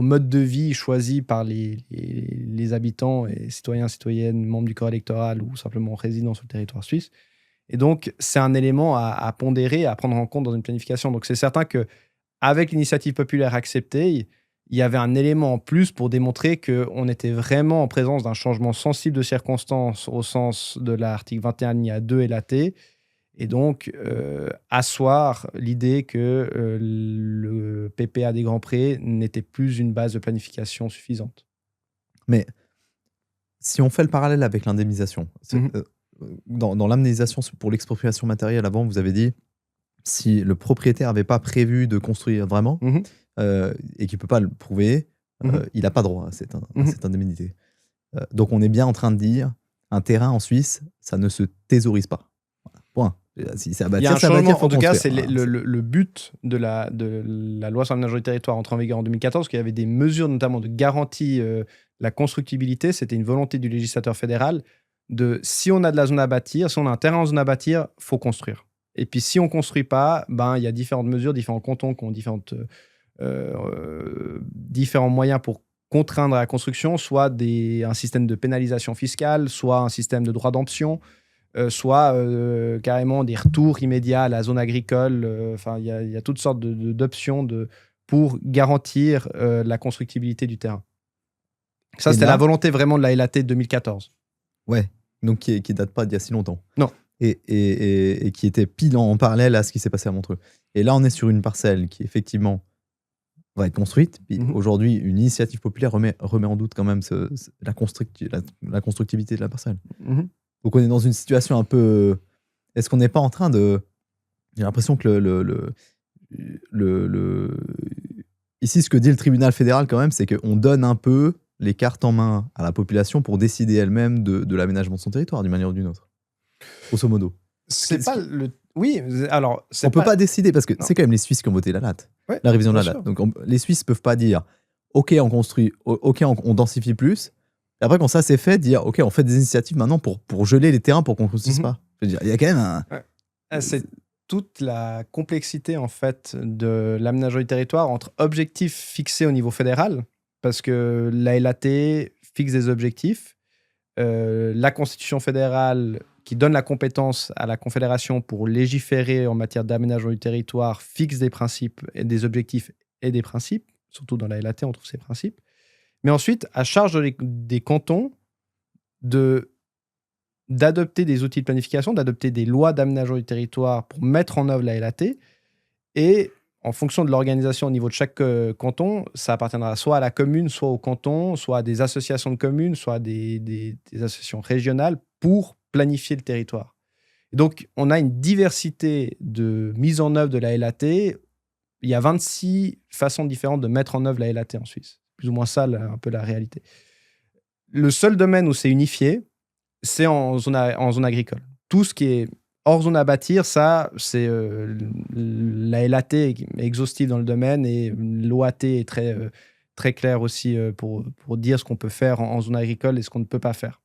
mode de vie choisi par les habitants et citoyens, citoyennes, membres du corps électoral ou simplement résidents sur le territoire suisse. Et donc, c'est un élément à pondérer, à prendre en compte dans une planification. Donc, c'est certain que avec l'initiative populaire acceptée, il y avait un élément en plus pour démontrer qu'on était vraiment en présence d'un changement sensible de circonstances au sens de l'article 21 alinéa 2 et LAT, Et donc, asseoir l'idée que le PPA des Grands Prés n'était plus une base de planification suffisante. Mais si on fait le parallèle avec l'indemnisation, dans l'indemnisation pour l'expropriation matérielle, avant, vous avez dit, si le propriétaire n'avait pas prévu de construire vraiment, et qu'il ne peut pas le prouver, il n'a pas droit à cette indemnité. Donc on est bien en train de dire, un terrain en Suisse, ça ne se thésaurise pas. Voilà, point. Si ça Il y a un ça bâtir, changement, faut en tout cas, c'est construire. le but de la loi sur l'aménagement du territoire entrée en vigueur en 2014, qu'il y avait des mesures notamment de garantie la constructibilité. C'était une volonté du législateur fédéral de, si on a de la zone à bâtir, si on a un terrain en zone à bâtir, il faut construire. Et puis si on ne construit pas, il y a différentes mesures, différents cantons qui ont différents moyens pour contraindre à la construction, soit un système de pénalisation fiscale, soit un système de droit d'emption, soit carrément des retours immédiats à la zone agricole. Il y a toutes sortes d'options pour garantir la constructibilité du terrain. Ça, c'était la volonté vraiment de la LAT de 2014. Ouais, donc qui date pas d'il y a si longtemps. Non. Et qui était pile en parallèle à ce qui s'est passé à Montreux. Et là, on est sur une parcelle qui, effectivement, va être construite. Puis aujourd'hui, une initiative populaire remet en doute quand même la constructivité de la parcelle. Donc on est dans une situation un peu... Est-ce qu'on n'est pas en train de... J'ai l'impression que ici, ce que dit le tribunal fédéral quand même, c'est qu'on donne un peu les cartes en main à la population pour décider elle-même de l'aménagement de son territoire, d'une manière ou d'une autre. Grosso modo. Oui, alors... On ne peut pas décider, parce que c'est quand même les Suisses qui ont voté la LAT, la révision de la LAT. Donc les Suisses ne peuvent pas dire « Ok, on construit, ok, on densifie plus ». Et après, quand ça c'est fait, dire « Ok, on fait des initiatives maintenant pour geler les terrains pour qu'on ne construise pas ». Je veux dire, il y a quand même un... C'est toute la complexité, en fait, de l'aménagement du territoire entre objectifs fixés au niveau fédéral, parce que la LAT fixe des objectifs, la Constitution fédérale qui donne la compétence à la Confédération pour légiférer en matière d'aménagement du territoire fixe des principes, et des objectifs et des principes. Surtout dans la LAT, on trouve ces principes. Mais ensuite, à charge des cantons d'adopter des outils de planification, d'adopter des lois d'aménagement du territoire pour mettre en œuvre la LAT. Et en fonction de l'organisation au niveau de chaque canton, ça appartiendra soit à la commune, soit au canton, soit à des associations de communes, soit à des associations régionales pour planifier le territoire. Et donc, on a une diversité de mise en œuvre de la LAT. Il y a 26 façons différentes de mettre en œuvre la LAT en Suisse. Plus ou moins ça, un peu la réalité. Le seul domaine où c'est unifié, c'est en zone agricole. Tout ce qui est hors zone à bâtir, ça, c'est la LAT est exhaustive dans le domaine et l'OAT est très, très claire aussi pour dire ce qu'on peut faire en zone agricole et ce qu'on ne peut pas faire.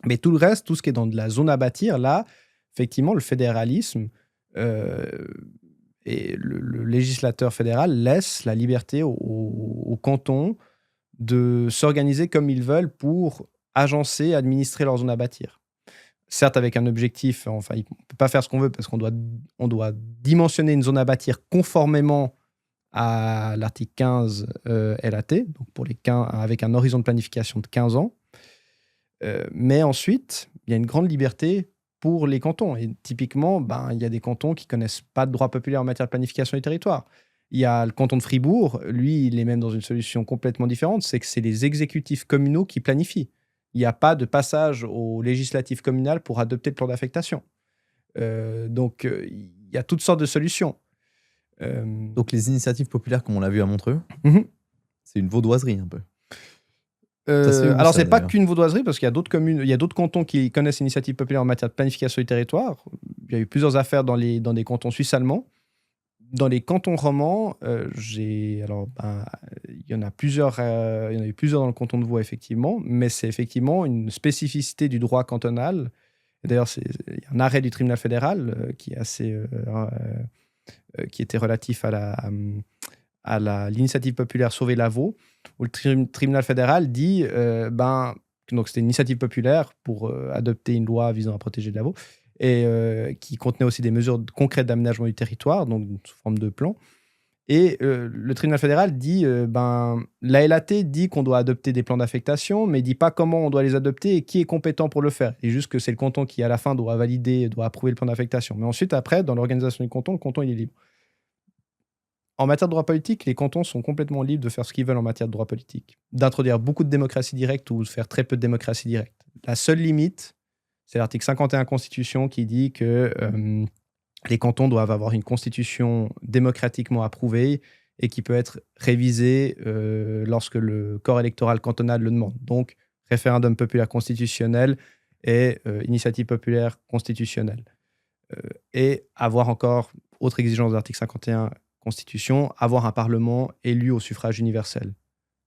Mais tout le reste, tout ce qui est dans de la zone à bâtir, là, effectivement, le fédéralisme et le législateur fédéral laisse la liberté aux cantons de s'organiser comme ils veulent pour agencer, administrer leur zone à bâtir. Certes, avec un objectif, enfin, on ne peut pas faire ce qu'on veut parce qu'on doit dimensionner une zone à bâtir conformément à l'article 15 LAT, donc avec un horizon de planification de 15 ans. Mais ensuite, il y a une grande liberté pour les cantons. Et typiquement, il y a des cantons qui ne connaissent pas de droit populaire en matière de planification du territoire. Il y a le canton de Fribourg, lui, il est même dans une solution complètement différente, c'est que c'est les exécutifs communaux qui planifient. Il n'y a pas de passage au législatif communal pour adopter le plan d'affectation. Donc, il y a toutes sortes de solutions. Donc, les initiatives populaires, comme on l'a vu à Montreux, c'est une vaudoiserie un peu. Alors, c'est pas qu'une vaudoiserie, parce qu'il y a d'autres communes, il y a d'autres cantons qui connaissent l'initiative populaire en matière de planification du territoire. Il y a eu plusieurs affaires dans des cantons suisses allemands. Dans les cantons romans, il y en a plusieurs, il y en a eu plusieurs dans le canton de Vaud, effectivement, mais c'est effectivement une spécificité du droit cantonal. Et d'ailleurs, il y a un arrêt du tribunal fédéral qui était relatif à l'initiative populaire Sauver la Vaud, où le tribunal fédéral dit donc c'était une initiative populaire pour adopter une loi visant à protéger la Vaud, et qui contenait aussi des mesures concrètes d'aménagement du territoire, donc sous forme de plan. Et le tribunal fédéral dit, la LAT dit qu'on doit adopter des plans d'affectation, mais dit pas comment on doit les adopter et qui est compétent pour le faire. Et juste que c'est le canton qui, à la fin, doit valider, doit approuver le plan d'affectation. Mais ensuite, après, dans l'organisation du canton, le canton, il est libre. En matière de droit politique, les cantons sont complètement libres de faire ce qu'ils veulent en matière de droit politique. D'introduire beaucoup de démocratie directe ou de faire très peu de démocratie directe. La seule limite, c'est l'article 51 Constitution qui dit que les cantons doivent avoir une constitution démocratiquement approuvée et qui peut être révisée lorsque le corps électoral cantonal le demande. Donc, référendum populaire constitutionnel et initiative populaire constitutionnelle. Et avoir encore, autre exigence de l'article 51 Constitution, avoir un parlement élu au suffrage universel.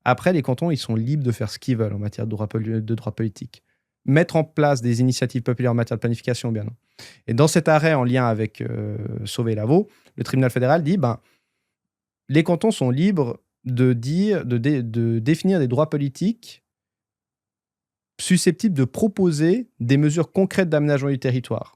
Après, les cantons, ils sont libres de faire ce qu'ils veulent en matière de droit politique. Mettre en place des initiatives populaires en matière de planification, bien non. Et dans cet arrêt en lien avec Sauvé-Lavaux, le tribunal fédéral dit les cantons sont libres de définir des droits politiques susceptibles de proposer des mesures concrètes d'aménagement du territoire.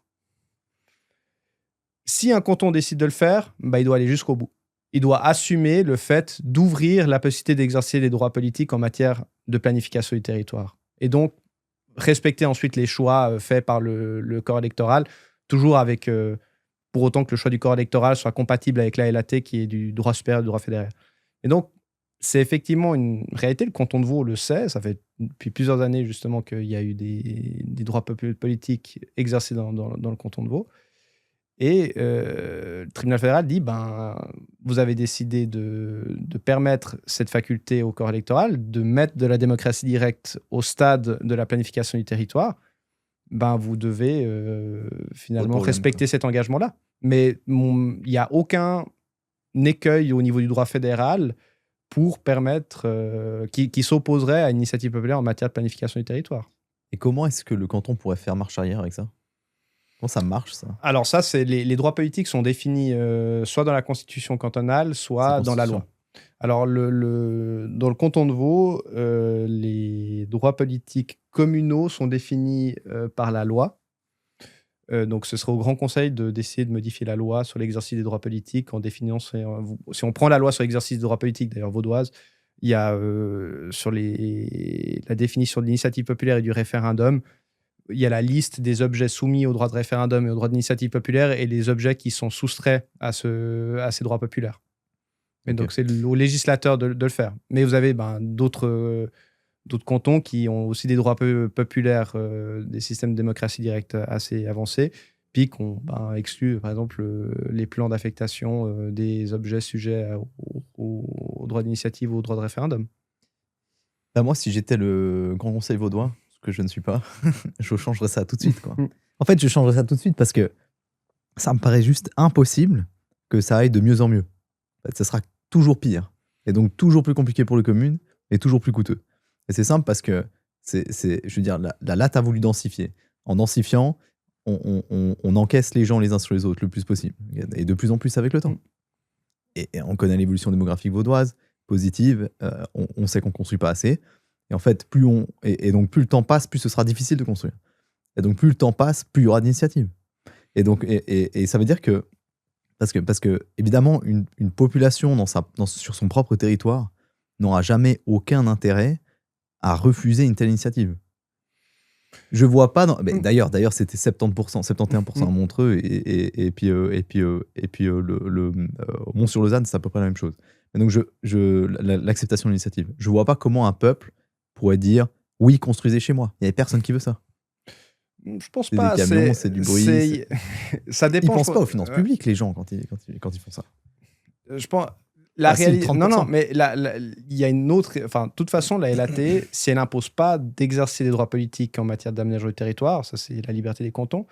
Si un canton décide de le faire, il doit aller jusqu'au bout. Il doit assumer le fait d'ouvrir la possibilité d'exercer des droits politiques en matière de planification du territoire. Et donc, respecter ensuite les choix faits par le corps électoral, toujours avec, pour autant que le choix du corps électoral soit compatible avec la LAT qui est du droit supérieur du droit fédéral. Et donc, c'est effectivement une réalité. Le canton de Vaud le sait. Ça fait depuis plusieurs années, justement, qu'il y a eu des droits politiques exercés dans le canton de Vaud. Et le tribunal fédéral dit vous avez décidé de permettre cette faculté au corps électoral, de mettre de la démocratie directe au stade de la planification du territoire. Vous devez finalement respecter cet engagement-là. Mais il n'y a aucun écueil au niveau du droit fédéral pour permettre qui s'opposerait à une initiative populaire en matière de planification du territoire. Et comment est-ce que le canton pourrait faire marche arrière avec ça ? Comment ça marche, ça ? Alors ça, c'est les droits politiques sont définis soit dans la constitution cantonale, soit dans la loi. Alors, dans le canton de Vaud, les droits politiques communaux sont définis par la loi. Donc, ce serait au Grand Conseil d'essayer de modifier la loi sur l'exercice des droits politiques en définissant... Si on prend la loi sur l'exercice des droits politiques, d'ailleurs vaudoise, il y a sur la définition de l'initiative populaire et du référendum, il y a la liste des objets soumis au droit de référendum et au droit d'initiative populaire et les objets qui sont soustraits à ces droits populaires. Et okay. Donc, c'est au législateur de le faire. Mais vous avez d'autres cantons qui ont aussi des droits populaires, des systèmes de démocratie directe assez avancés, puis qui ont exclu, par exemple, les plans d'affectation des objets sujets au droit d'initiative ou au droit de référendum. Moi, si j'étais le Grand Conseil vaudois, que je ne suis pas, je changerais ça tout de suite, quoi. En fait, je changerais ça tout de suite parce que ça me paraît juste impossible que ça aille de mieux en mieux. En fait, ça sera toujours pire. Et donc, toujours plus compliqué pour les communes et toujours plus coûteux. Et c'est simple parce que, je veux dire, la LAT a voulu densifier. En densifiant, on encaisse les gens les uns sur les autres le plus possible. Et de plus en plus avec le temps. Et on connaît l'évolution démographique vaudoise, positive. On sait qu'on ne construit pas assez. Et en fait, plus le temps passe, plus ce sera difficile de construire. Et donc, plus le temps passe, plus il y aura d'initiatives. Et donc, et ça veut dire que, parce que évidemment, une population sur son propre territoire n'aura jamais aucun intérêt à refuser une telle initiative. Je vois pas. D'ailleurs, c'était 70%, 71% à Montreux et puis Mont-sur-Lausanne, c'est à peu près la même chose. Et donc, l'acceptation de l'initiative. Je vois pas comment un peuple pourrait dire oui, construisez chez moi. Il n'y avait personne qui veut ça. Je pense pas. Des camions, c'est du bruit. Ça dépend. Ils pensent pas aux finances publiques, les gens, quand ils font ça. Je pense. La réalité. Non, mais il y a une autre. Enfin, de toute façon, la LAT, si elle n'impose pas d'exercer des droits politiques en matière d'aménagement du territoire, ça c'est la liberté des cantons,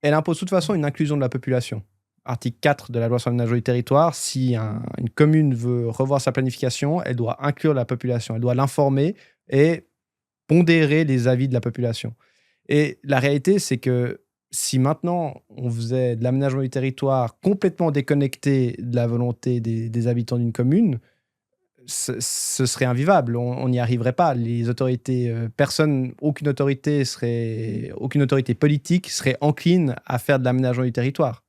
elle impose de toute façon une inclusion de la population. Article 4 de la loi sur l'aménagement du territoire, si une commune veut revoir sa planification, elle doit inclure la population, elle doit l'informer et pondérer les avis de la population. Et la réalité, c'est que si maintenant on faisait de l'aménagement du territoire complètement déconnecté de la volonté des habitants d'une commune, ce serait invivable. On n'y arriverait pas. Les autorités, aucune autorité politique serait encline à faire de l'aménagement du territoire.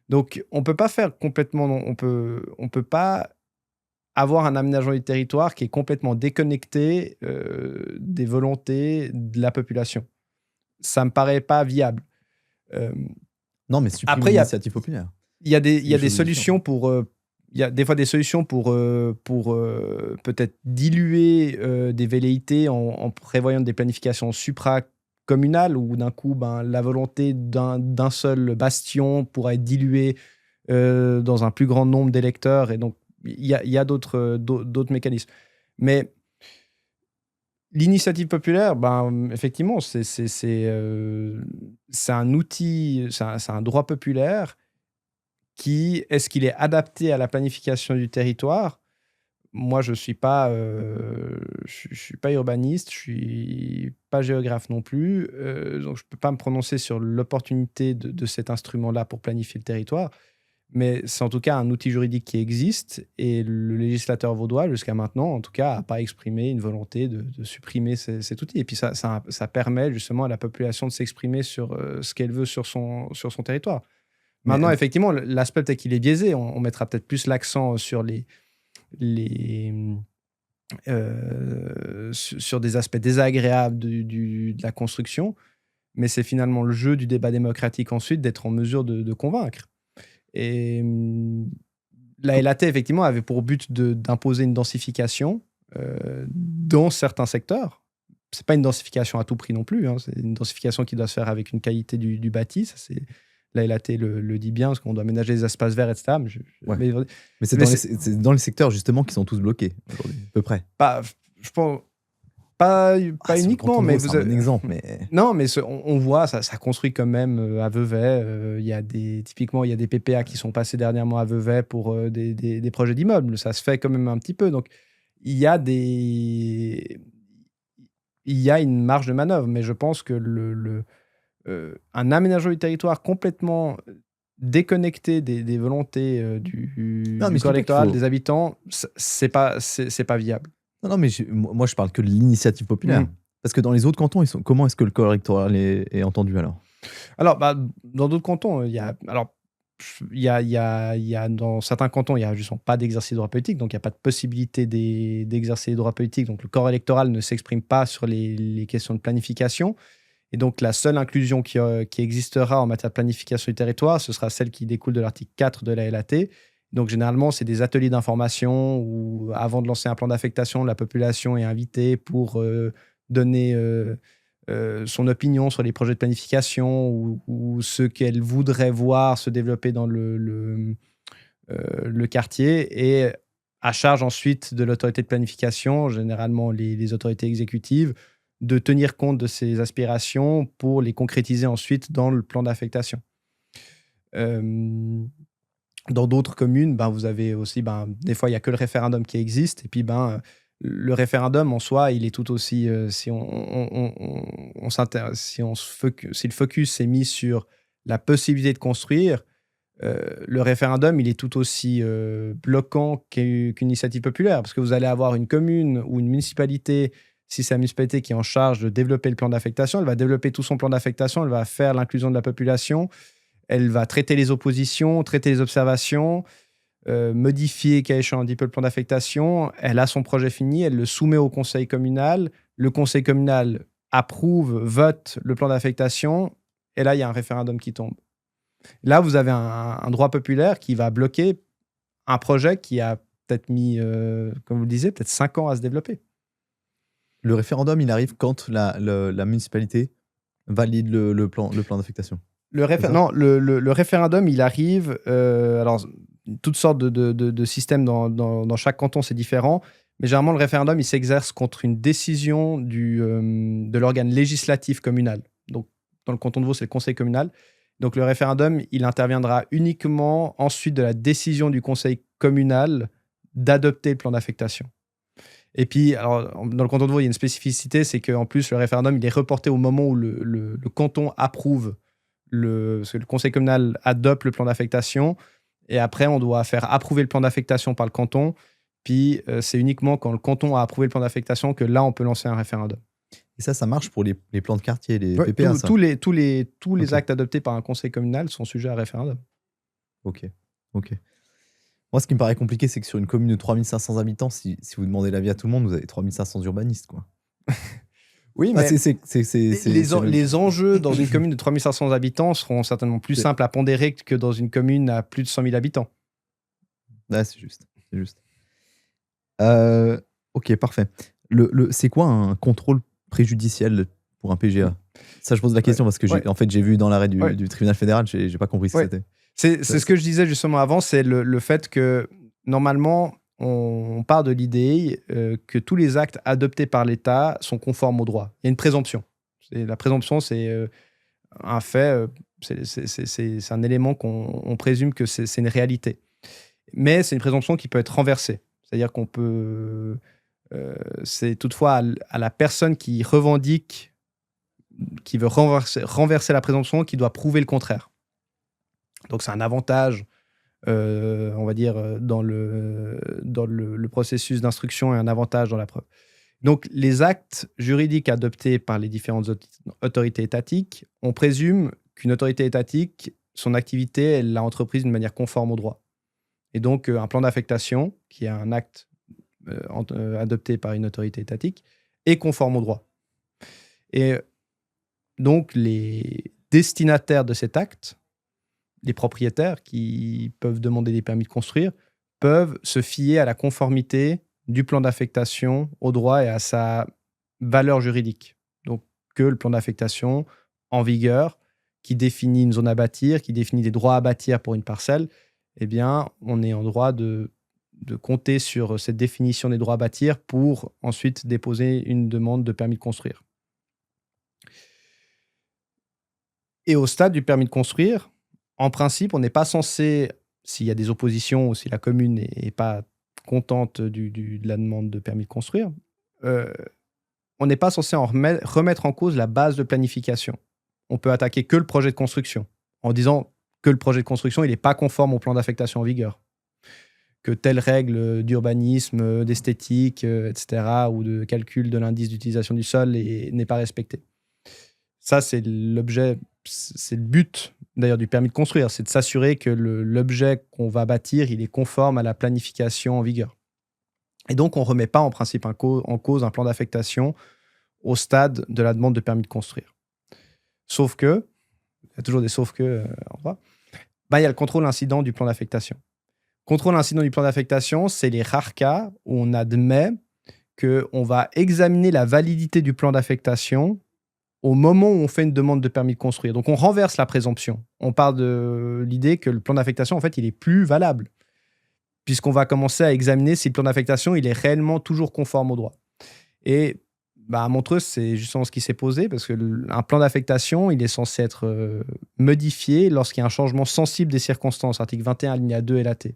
Donc, on peut pas faire complètement... On peut pas avoir un aménagement du territoire qui est complètement déconnecté des volontés de la population. Ça me paraît pas viable. Non, mais supprimer Après, l'initiative populaire. il y a des des choses solutions pour... il y a des fois des solutions pour peut-être diluer des velléités en prévoyant des planifications supracommunales où d'un coup, la volonté d'un seul bastion pourra être diluée dans un plus grand nombre d'électeurs. Et donc, il y a d'autres mécanismes. Mais l'initiative populaire, effectivement, c'est un outil, c'est un droit populaire qui, est-ce qu'il est adapté à la planification du territoire? Moi, je suis pas urbaniste, je suis pas géographe non plus, donc je peux pas me prononcer sur l'opportunité de cet instrument-là pour planifier le territoire. Mais c'est en tout cas un outil juridique qui existe et le législateur vaudois, jusqu'à maintenant, en tout cas, n'a pas exprimé une volonté de supprimer cet outil. Et puis ça permet justement à la population de s'exprimer sur ce qu'elle veut sur son territoire. Maintenant, effectivement, l'aspect peut-être qu'il est biaisé. On mettra peut-être plus l'accent sur sur des aspects désagréables de la construction, mais c'est finalement le jeu du débat démocratique ensuite d'être en mesure de convaincre. Et la LAT, effectivement, avait pour but d'imposer une densification dans certains secteurs. Ce n'est pas une densification à tout prix non plus. Hein. C'est une densification qui doit se faire avec une qualité du bâti. Ça, la LAT le dit bien, parce qu'on doit aménager les espaces verts, etc. Mais c'est dans les secteurs, justement, qui sont tous bloqués, aujourd'hui, à peu près. Je pense... Pas uniquement, mais c'est un exemple. Mais... Non, mais on voit, ça construit quand même à Vevey. Typiquement, il y a des PPA qui sont passés dernièrement à Vevey pour des projets d'immeubles. Ça se fait quand même un petit peu. Donc, il y a une marge de manœuvre, mais je pense que un aménagement du territoire complètement déconnecté des volontés du corps électoral, des habitants, c'est pas viable. Non, mais moi, je parle que de l'initiative populaire. Parce que dans les autres cantons, comment est-ce que le corps électoral est entendu alors? Alors, dans d'autres cantons, il y a dans certains cantons, il n'y a justement pas d'exercice de droit politique, donc il n'y a pas de possibilité d'exercer les droits politiques. Donc, le corps électoral ne s'exprime pas sur les questions de planification. Et donc, la seule inclusion qui existera en matière de planification du territoire, ce sera celle qui découle de l'article 4 de la LAT. Donc, généralement, c'est des ateliers d'information où, avant de lancer un plan d'affectation, la population est invitée pour donner son opinion sur les projets de planification ou ce qu'elle voudrait voir se développer dans le quartier. Et à charge ensuite de l'autorité de planification, généralement les autorités exécutives, de tenir compte de ces aspirations pour les concrétiser ensuite dans le plan d'affectation. Dans d'autres communes, vous avez aussi, des fois, il n'y a que le référendum qui existe. Et puis, le référendum, en soi, il est tout aussi... si le focus est mis sur la possibilité de construire, le référendum, il est tout aussi bloquant qu'une initiative populaire. Parce que vous allez avoir une commune ou une municipalité, si c'est la municipalité qui est en charge de développer le plan d'affectation, elle va développer tout son plan d'affectation, elle va faire l'inclusion de la population, elle va traiter les oppositions, traiter les observations, modifier, cas échéant, un petit peu le plan d'affectation. Elle a son projet fini, elle le soumet au conseil communal. Le conseil communal approuve, vote le plan d'affectation. Et là, il y a un référendum qui tombe. Là, vous avez un droit populaire qui va bloquer un projet qui a peut-être mis, comme vous le disiez, peut-être 5 ans à se développer. Le référendum, il arrive quand la municipalité valide le plan d'affectation. Le référendum, il arrive... alors, toutes sortes de systèmes dans chaque canton, c'est différent. Mais généralement, le référendum, il s'exerce contre une décision de l'organe législatif communal. Donc, dans le canton de Vaud, c'est le conseil communal. Donc, le référendum, il interviendra uniquement ensuite de la décision du conseil communal d'adopter le plan d'affectation. Et puis, alors, dans le canton de Vaud, il y a une spécificité, c'est qu'en plus, le référendum, il est reporté au moment où le canton approuve, parce que le conseil communal adopte le plan d'affectation. Et après, on doit faire approuver le plan d'affectation par le canton. Puis, c'est uniquement quand le canton a approuvé le plan d'affectation que là, on peut lancer un référendum. Et ça marche pour les plans de quartier, les PPA, tous les actes adoptés par un conseil communal sont sujets à référendum. Ok. Moi, ce qui me paraît compliqué, c'est que sur une commune de 3500 habitants, si vous demandez l'avis à tout le monde, vous avez 3500 urbanistes, quoi. Oui, Ah, mais le- les enjeux dans une commune de 3500 habitants seront certainement plus C'est- simples à pondérer que dans une commune à plus de 100 000 habitants. Ouais, c'est juste. Ok, parfait. C'est quoi un contrôle préjudiciel pour un PGA? Ça, je pose la question parce que Ouais. en fait, j'ai vu dans l'arrêt Ouais. du tribunal fédéral, j'ai pas compris ce que Ouais. c'était. C'est ce que je disais justement avant, c'est le fait que normalement, on part de l'idée que tous les actes adoptés par l'État sont conformes au droit. Il y a une présomption. La présomption, c'est un fait, c'est un élément qu'on présume que c'est une réalité. Mais c'est une présomption qui peut être renversée. C'est-à-dire qu'on peut... c'est toutefois à la personne qui revendique, qui veut renverser la présomption, qui doit prouver le contraire. Donc c'est un avantage, on va dire, dans le processus d'instruction et un avantage dans la preuve. Donc les actes juridiques adoptés par les différentes autorités étatiques, on présume qu'une autorité étatique, son activité, elle l'a entreprise d'une manière conforme au droit. Et donc un plan d'affectation, qui est un acte adopté par une autorité étatique, est conforme au droit. Et donc les destinataires de cet acte, les propriétaires qui peuvent demander des permis de construire, peuvent se fier à la conformité du plan d'affectation au droit et à sa valeur juridique. Donc, que le plan d'affectation en vigueur, qui définit une zone à bâtir, qui définit des droits à bâtir pour une parcelle, eh bien, on est en droit de compter sur cette définition des droits à bâtir pour ensuite déposer une demande de permis de construire. Et au stade du permis de construire, en principe, on n'est pas censé, s'il y a des oppositions ou si la commune n'est pas contente de la demande de permis de construire, on n'est pas censé en remettre en cause la base de planification. On peut attaquer que le projet de construction en disant que le projet de construction il n'est pas conforme au plan d'affectation en vigueur, que telle règle d'urbanisme, d'esthétique, etc., ou de calcul de l'indice d'utilisation du sol n'est pas respectée. Ça, c'est l'objet, c'est le but d'ailleurs du permis de construire, c'est de s'assurer que l'objet qu'on va bâtir, il est conforme à la planification en vigueur. Et donc, on ne remet pas en principe en cause un plan d'affectation au stade de la demande de permis de construire. Sauf que, il y a toujours des sauf que en droit, il y a le contrôle incident du plan d'affectation. Contrôle incident du plan d'affectation, c'est les rares cas où on admet qu'on va examiner la validité du plan d'affectation au moment où on fait une demande de permis de construire. Donc, on renverse la présomption. On part de l'idée que le plan d'affectation, en fait, il est plus valable, puisqu'on va commencer à examiner si le plan d'affectation, il est réellement toujours conforme au droit. Et à Montreux, c'est justement ce qui s'est posé, parce qu'un plan d'affectation, il est censé être modifié lorsqu'il y a un changement sensible des circonstances, article 21, alinéa 2 et la T.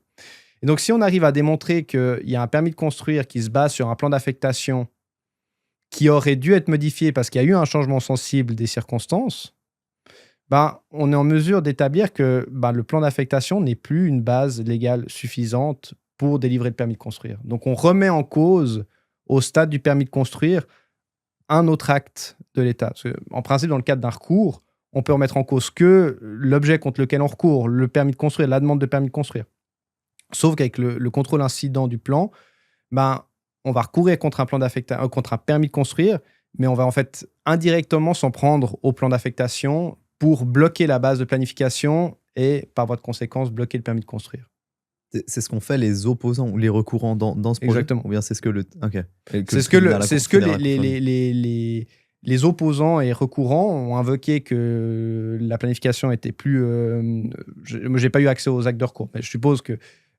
Et donc, si on arrive à démontrer qu'il y a un permis de construire qui se base sur un plan d'affectation qui aurait dû être modifié parce qu'il y a eu un changement sensible des circonstances, on est en mesure d'établir que le plan d'affectation n'est plus une base légale suffisante pour délivrer le permis de construire. Donc, on remet en cause, au stade du permis de construire, un autre acte de l'État. En principe, dans le cadre d'un recours, on peut remettre en cause que l'objet contre lequel on recourt, le permis de construire, la demande de permis de construire. Sauf qu'avec le contrôle incident du plan, on va recourir contre un permis de construire, mais on va en fait indirectement s'en prendre au plan d'affectation pour bloquer la base de planification et, par voie de conséquence, bloquer le permis de construire. C'est ce qu'ont fait les opposants ou les recourants dans ce projet. Exactement. Ou bien c'est ce que le... Okay. C'est ce que les opposants et recourants ont invoqué que la planification était plus... Moi, je n'ai pas eu accès aux actes de recours, mais je suppose que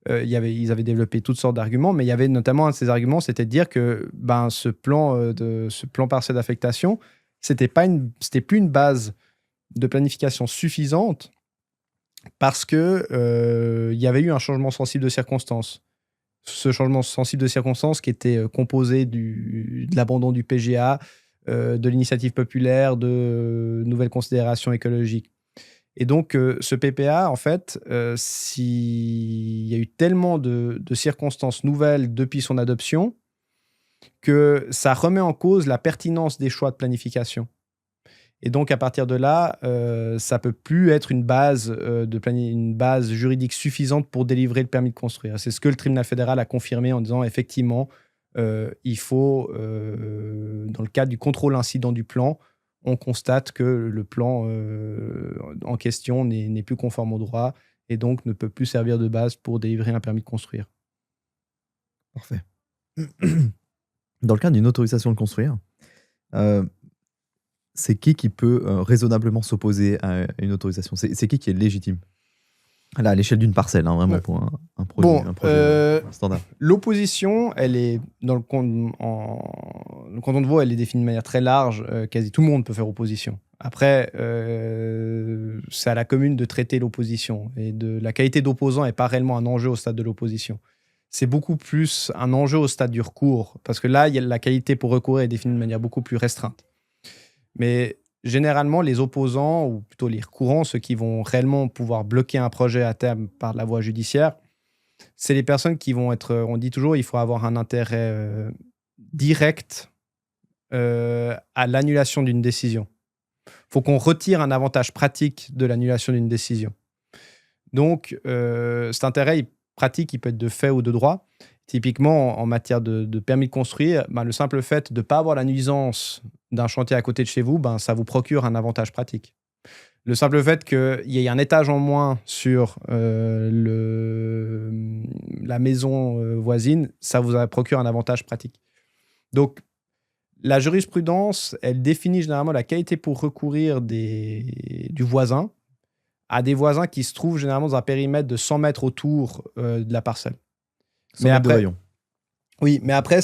ils avaient développé toutes sortes d'arguments, mais il y avait notamment un de ces arguments, c'était de dire que ce plan partiel d'affectation, c'était plus une base de planification suffisante parce que il y avait eu un changement sensible de circonstances. Ce changement sensible de circonstances qui était composé de l'abandon du PGA, de l'initiative populaire, de nouvelles considérations écologiques. Et donc, ce PPA, en fait, s'il y a eu tellement de circonstances nouvelles depuis son adoption que ça remet en cause la pertinence des choix de planification. Et donc, à partir de là, ça peut plus être une base, une base juridique suffisante pour délivrer le permis de construire. C'est ce que le tribunal fédéral a confirmé en disant, effectivement, il faut, dans le cadre du contrôle incident du plan, on constate que le plan en question n'est plus conforme au droit et donc ne peut plus servir de base pour délivrer un permis de construire. Parfait. Dans le cadre d'une autorisation de construire, c'est qui peut raisonnablement s'opposer à une autorisation? C'est qui est légitime? Là, à l'échelle d'une parcelle, hein, vraiment, pour un projet standard. L'opposition, elle est dans le canton de Vaud, elle est définie de manière très large. Quasi tout le monde peut faire opposition. Après, c'est à la commune de traiter l'opposition. Et la qualité d'opposant n'est pas réellement un enjeu au stade de l'opposition. C'est beaucoup plus un enjeu au stade du recours. Parce que là, la qualité pour recourir est définie de manière beaucoup plus restreinte. Mais généralement, les opposants, ou plutôt les recourants, ceux qui vont réellement pouvoir bloquer un projet à terme par la voie judiciaire, c'est les personnes qui vont être, on dit toujours, il faut avoir un intérêt direct à l'annulation d'une décision. Il faut qu'on retire un avantage pratique de l'annulation d'une décision. Donc, cet intérêt pratique, il peut être de fait ou de droit. Typiquement, en matière de permis de construire, le simple fait de ne pas avoir la nuisance d'un chantier à côté de chez vous, ça vous procure un avantage pratique. Le simple fait qu'il y ait un étage en moins sur la maison voisine, ça vous procure un avantage pratique. Donc, la jurisprudence, elle définit généralement la qualité pour recourir du voisin à des voisins qui se trouvent généralement dans un périmètre de 100 mètres autour de la parcelle. Mais après, de rayon. Oui, mais après,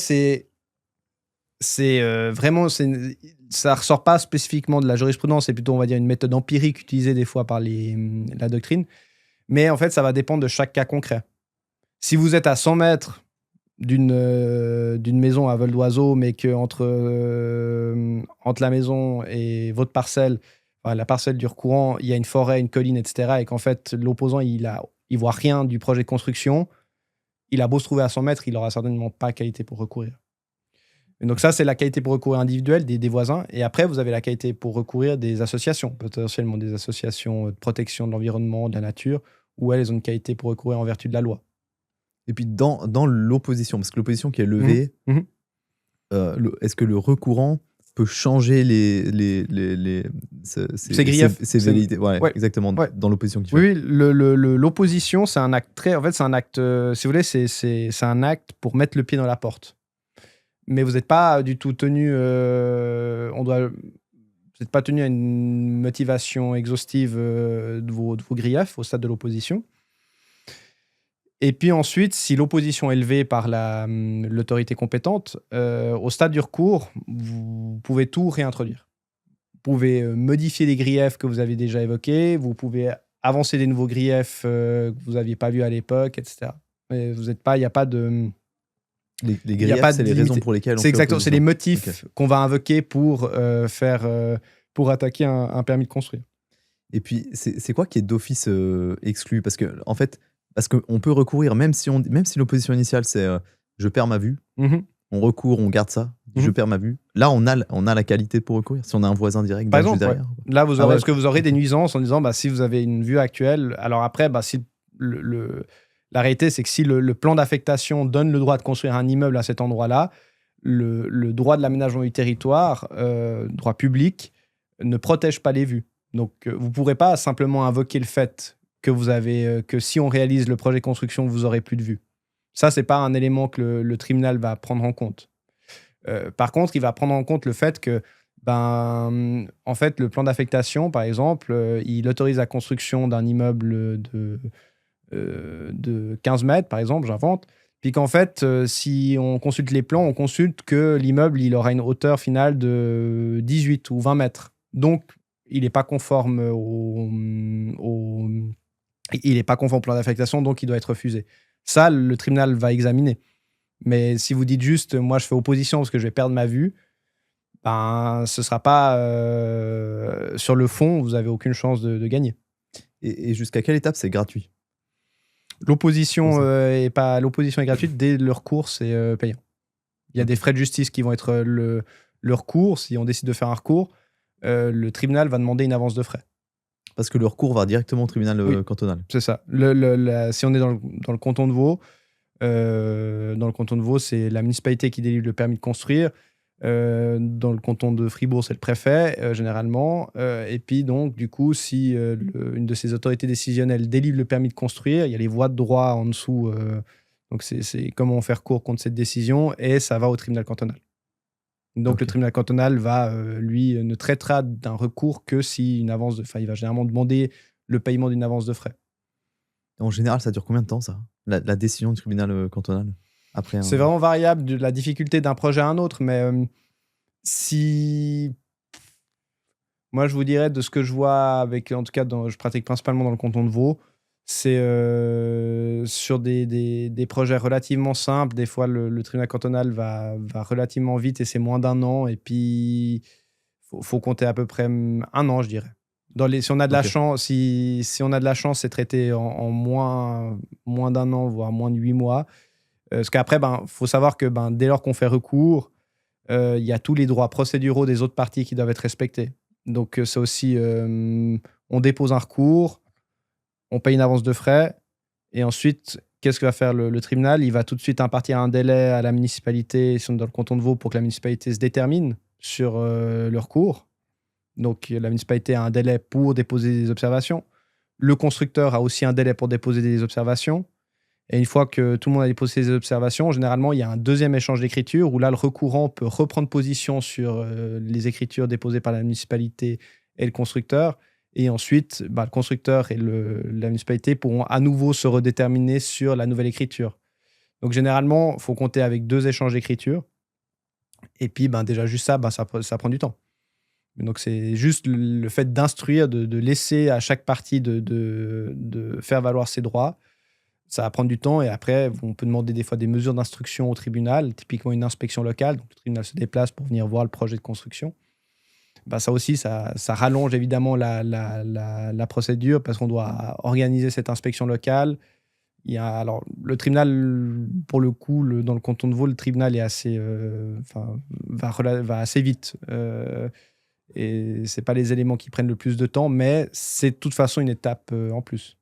vraiment, ça ressort pas spécifiquement de la jurisprudence, c'est plutôt, on va dire, une méthode empirique utilisée des fois par la doctrine. Mais en fait, ça va dépendre de chaque cas concret. Si vous êtes à 100 mètres d'une maison à vol d'oiseau, mais qu'entre la maison et votre parcelle, la parcelle du recourant, il y a une forêt, une colline, etc., et qu'en fait, l'opposant, il voit rien du projet de construction, il a beau se trouver à 100 mètres, il n'aura certainement pas qualité pour recourir. Et donc ça, c'est la qualité pour recourir individuelle des voisins. Et après, vous avez la qualité pour recourir des associations, potentiellement des associations de protection de l'environnement, de la nature, où elles ont une qualité pour recourir en vertu de la loi. Et puis dans l'opposition, parce que l'opposition qui est levée, est-ce que le recourant peut changer ses griefs, ses velléités? Ouais, exactement, dans l'opposition qui fait. Oui, l'opposition, c'est un acte En fait, c'est un acte, si vous voulez, c'est un acte pour mettre le pied dans la porte. Mais vous n'êtes pas du tout tenu... vous n'êtes pas tenu à une motivation exhaustive de vos griefs au stade de l'opposition. Et puis ensuite, si l'opposition est levée par l'autorité compétente, au stade du recours, vous pouvez tout réintroduire. Vous pouvez modifier les griefs que vous avez déjà évoqués, vous pouvez avancer des nouveaux griefs que vous n'aviez pas vus à l'époque, etc. Mais il n'y a pas de... Les griefs, c'est les raisons pour lesquelles on fait opposition. C'est les motifs qu'on va invoquer pour attaquer un permis de construire. Et puis, c'est quoi qui est d'office exclu? Parce qu'on peut recourir, même si l'opposition initiale, c'est je perds ma vue, on recourt, on garde ça, je perds ma vue. Là, on a la qualité pour recourir, si on a un voisin direct. Par exemple, derrière. Là, parce que vous aurez des nuisances en disant, si vous avez une vue actuelle, alors après, si la réalité, c'est que si le plan d'affectation donne le droit de construire un immeuble à cet endroit-là, le droit de l'aménagement du territoire, droit public, ne protège pas les vues. Donc, vous ne pourrez pas simplement invoquer le fait que si on réalise le projet de construction, vous n'aurez plus de vue. Ça, ce n'est pas un élément que le tribunal va prendre en compte. Par contre, il va prendre en compte le fait que, en fait, le plan d'affectation, par exemple, il autorise la construction d'un immeuble de 15 mètres, par exemple, j'invente, puis qu'en fait, si on consulte les plans, on consulte que l'immeuble, il aura une hauteur finale de 18 ou 20 mètres. Donc, il n'est pas conforme il n'est pas conforme au plan d'affectation, donc il doit être refusé. Ça, le tribunal va examiner. Mais si vous dites juste, moi, je fais opposition parce que je vais perdre ma vue, ce ne sera pas... sur le fond, vous n'avez aucune chance de gagner. Et jusqu'à quelle étape c'est gratuit? L'opposition est gratuite. Dès le recours, c'est payant. Il y a des frais de justice qui vont être le recours, si on décide de faire un recours. le tribunal va demander une avance de frais. Parce que le recours va directement au tribunal Oui. cantonal. C'est ça. Si on est dans le canton de Vaud, c'est la municipalité qui délivre le permis de construire. Dans le canton de Fribourg, c'est le préfet, généralement. Et puis, donc, du coup, si une de ces autorités décisionnelles délivre le permis de construire, il y a les voies de droit en dessous. Donc, c'est comment on fait recours contre cette décision et ça va au tribunal cantonal. Donc, Ok. le tribunal cantonal lui, ne traitera d'un recours que si une avance enfin, il va généralement demander le paiement d'une avance de frais. En général, ça dure combien de temps, ça? La décision du tribunal cantonal après C'est vraiment variable de la difficulté d'un projet à un autre, mais si. Moi, je vous dirais de ce que je vois en tout cas, je pratique principalement dans le canton de Vaud, c'est sur des projets relativement simples. Des fois, le tribunal cantonal va relativement vite et c'est moins d'un an. Et puis, faut compter à peu près 1 an, je dirais. Si on a de la Ok. chance, si on a de la chance, c'est traité en moins d'1 an, voire moins de 8 mois. Parce qu'après, faut savoir que dès lors qu'on fait recours, il y a tous les droits procéduraux des autres parties qui doivent être respectés. Donc, c'est aussi, on dépose un recours, on paye une avance de frais, et ensuite, qu'est-ce que va faire le tribunal? Il va tout de suite impartir un délai à la municipalité, si on est dans le canton de Vaud, pour que la municipalité se détermine sur le recours. Donc, la municipalité a un délai pour déposer des observations. Le constructeur a aussi un délai pour déposer des observations. Et une fois que tout le monde a déposé ses observations, généralement, il y a un deuxième échange d'écriture où là, le recourant peut reprendre position sur les écritures déposées par la municipalité et le constructeur. Et ensuite, le constructeur et la municipalité pourront à nouveau se redéterminer sur la nouvelle écriture. Donc, généralement, il faut compter avec 2 échanges d'écriture. Et puis, déjà, juste ça, ça prend du temps. Donc, c'est juste le fait d'instruire, de laisser à chaque partie de faire valoir ses droits. Ça va prendre du temps et après, on peut demander des fois des mesures d'instruction au tribunal, typiquement une inspection locale. Donc, le tribunal se déplace pour venir voir le projet de construction. Ça aussi, ça rallonge évidemment la procédure parce qu'on doit organiser cette inspection locale. Alors, le tribunal, pour le coup, dans le canton de Vaud, le tribunal est assez, va assez vite. Et ce n'est pas les éléments qui prennent le plus de temps, mais c'est de toute façon une étape en plus.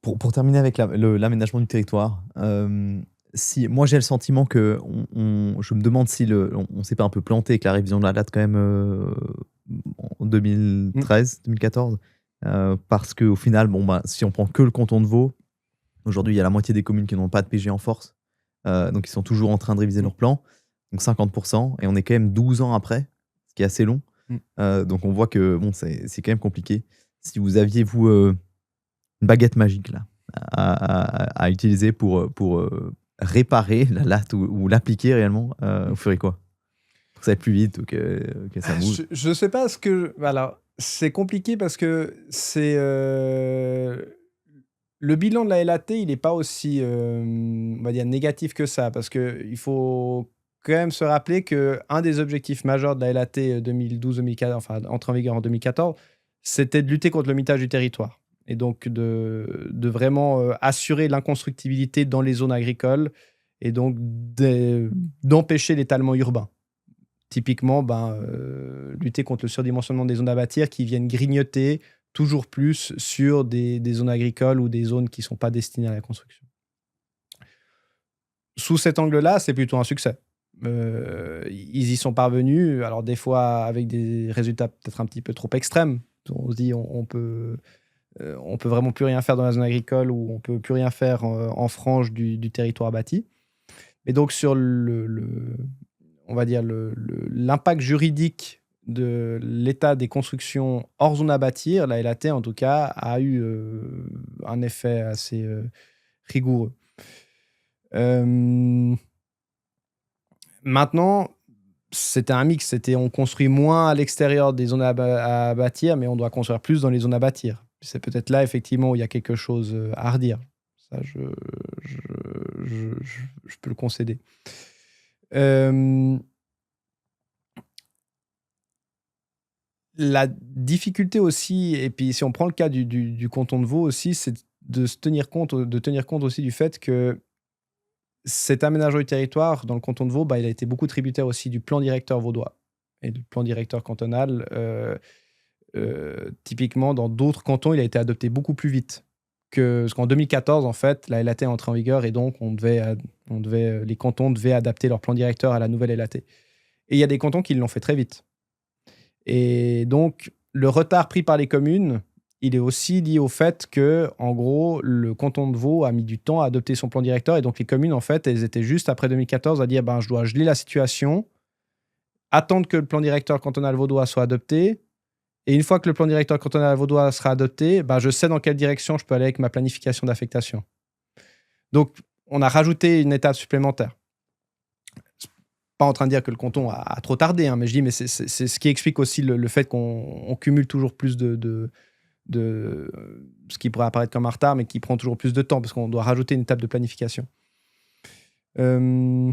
Pour terminer avec l'aménagement du territoire, moi j'ai le sentiment que je me demande si on s'est pas un peu planté avec la révision de la date quand même en 2013, 2014, parce qu'au final, si on prend que le canton de Vaud, aujourd'hui il y a la moitié des communes qui n'ont pas de PG en force, donc ils sont toujours en train de réviser leur plan, donc 50%, et on est quand même 12 ans après, ce qui est assez long. Donc on voit que c'est quand même compliqué. Si vous aviez, vous, une baguette magique là, à utiliser pour réparer la latte ou l'appliquer réellement, vous ferez quoi? Pour que ça aille plus vite ou que ça bouge? Je sais pas ce que. Alors, c'est compliqué parce que c'est. Le bilan de la LAT, il n'est pas aussi, on va dire, négatif que ça. Parce qu'il faut quand même se rappeler qu'un des objectifs majeurs de la LAT 2012-2014, enfin, entrée en vigueur en 2014, c'était de lutter contre le mitage du territoire. Et donc, de vraiment assurer l'inconstructibilité dans les zones agricoles et donc d'empêcher l'étalement urbain. Typiquement, lutter contre le surdimensionnement des zones à bâtir qui viennent grignoter toujours plus sur des zones agricoles ou des zones qui ne sont pas destinées à la construction. Sous cet angle-là, c'est plutôt un succès. Ils y sont parvenus, alors des fois avec des résultats peut-être un petit peu trop extrêmes. On se dit on peut vraiment plus rien faire dans la zone agricole ou on peut plus rien faire en frange du territoire bâti. Et donc sur on va dire l'impact juridique de l'état des constructions hors zone à bâtir, la LAT en tout cas, a eu un effet assez rigoureux. Maintenant, c'était un mix. On construit moins à l'extérieur des zones à bâtir, mais on doit construire plus dans les zones à bâtir. C'est peut-être là, effectivement, où il y a quelque chose à redire. Ça, je peux le concéder. La difficulté aussi, et puis si on prend le cas du canton de Vaud aussi, c'est de tenir compte aussi du fait que cet aménagement du territoire dans le canton de Vaud, il a été beaucoup tributaire aussi du plan directeur vaudois. et le plan directeur cantonal, typiquement, dans d'autres cantons, il a été adopté beaucoup plus vite. Parce qu'en 2014, en fait, la LAT est entrée en vigueur et donc les cantons devaient adapter leur plan directeur à la nouvelle LAT. Et il y a des cantons qui l'ont fait très vite. Et donc, le retard pris par les communes, il est aussi lié au fait que, en gros, le canton de Vaud a mis du temps à adopter son plan directeur. Et donc, les communes, en fait, elles étaient juste après 2014 à dire je dois geler la situation, attendre que le plan directeur cantonal vaudois soit adopté. Et une fois que le plan directeur cantonal vaudois sera adopté, je sais dans quelle direction je peux aller avec ma planification d'affectation. Donc, on a rajouté une étape supplémentaire. Pas en train de dire que le canton a trop tardé, mais je dis, mais c'est ce qui explique aussi le fait qu'on cumule toujours plus de ce qui pourrait apparaître comme un retard, mais qui prend toujours plus de temps, parce qu'on doit rajouter une étape de planification. Je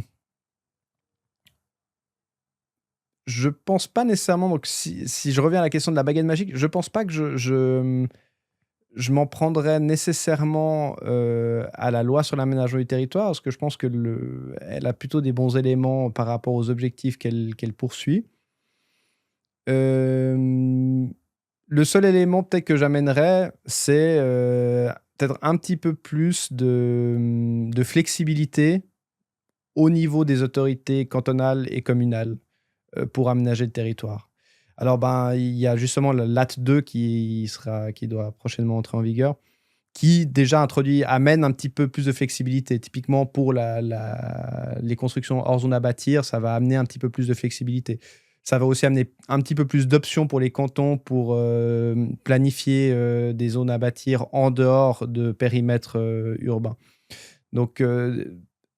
pense pas nécessairement, donc si je reviens à la question de la baguette magique, je pense pas que je m'en prendrais nécessairement à la loi sur l'aménagement du territoire, parce que je pense elle a plutôt des bons éléments par rapport aux objectifs qu'elle poursuit. Le seul élément peut-être que j'amènerais, c'est peut-être un petit peu plus de flexibilité au niveau des autorités cantonales et communales pour aménager le territoire. Alors, il y a justement la LAT 2 qui doit prochainement entrer en vigueur, qui déjà amène un petit peu plus de flexibilité. Typiquement, pour les constructions hors zone à bâtir, ça va amener un petit peu plus de flexibilité. Ça va aussi amener un petit peu plus d'options pour les cantons pour planifier des zones à bâtir en dehors de périmètres urbains. Donc,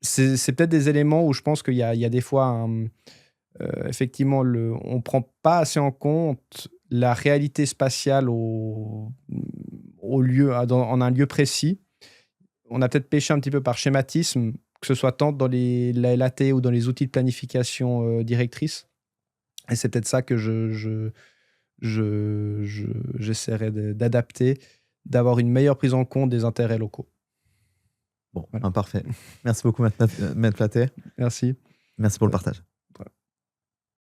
c'est peut-être des éléments où je pense qu'il y a des fois effectivement, on ne prend pas assez en compte la réalité spatiale en un lieu précis. On a peut-être péché un petit peu par schématisme, que ce soit tant dans la LAT ou dans les outils de planification directrice. Et c'est peut-être ça que j'essaierai d'adapter, d'avoir une meilleure prise en compte des intérêts locaux. Bon, voilà. Parfait. Merci beaucoup, Maître Platet. Merci. Merci pour le partage.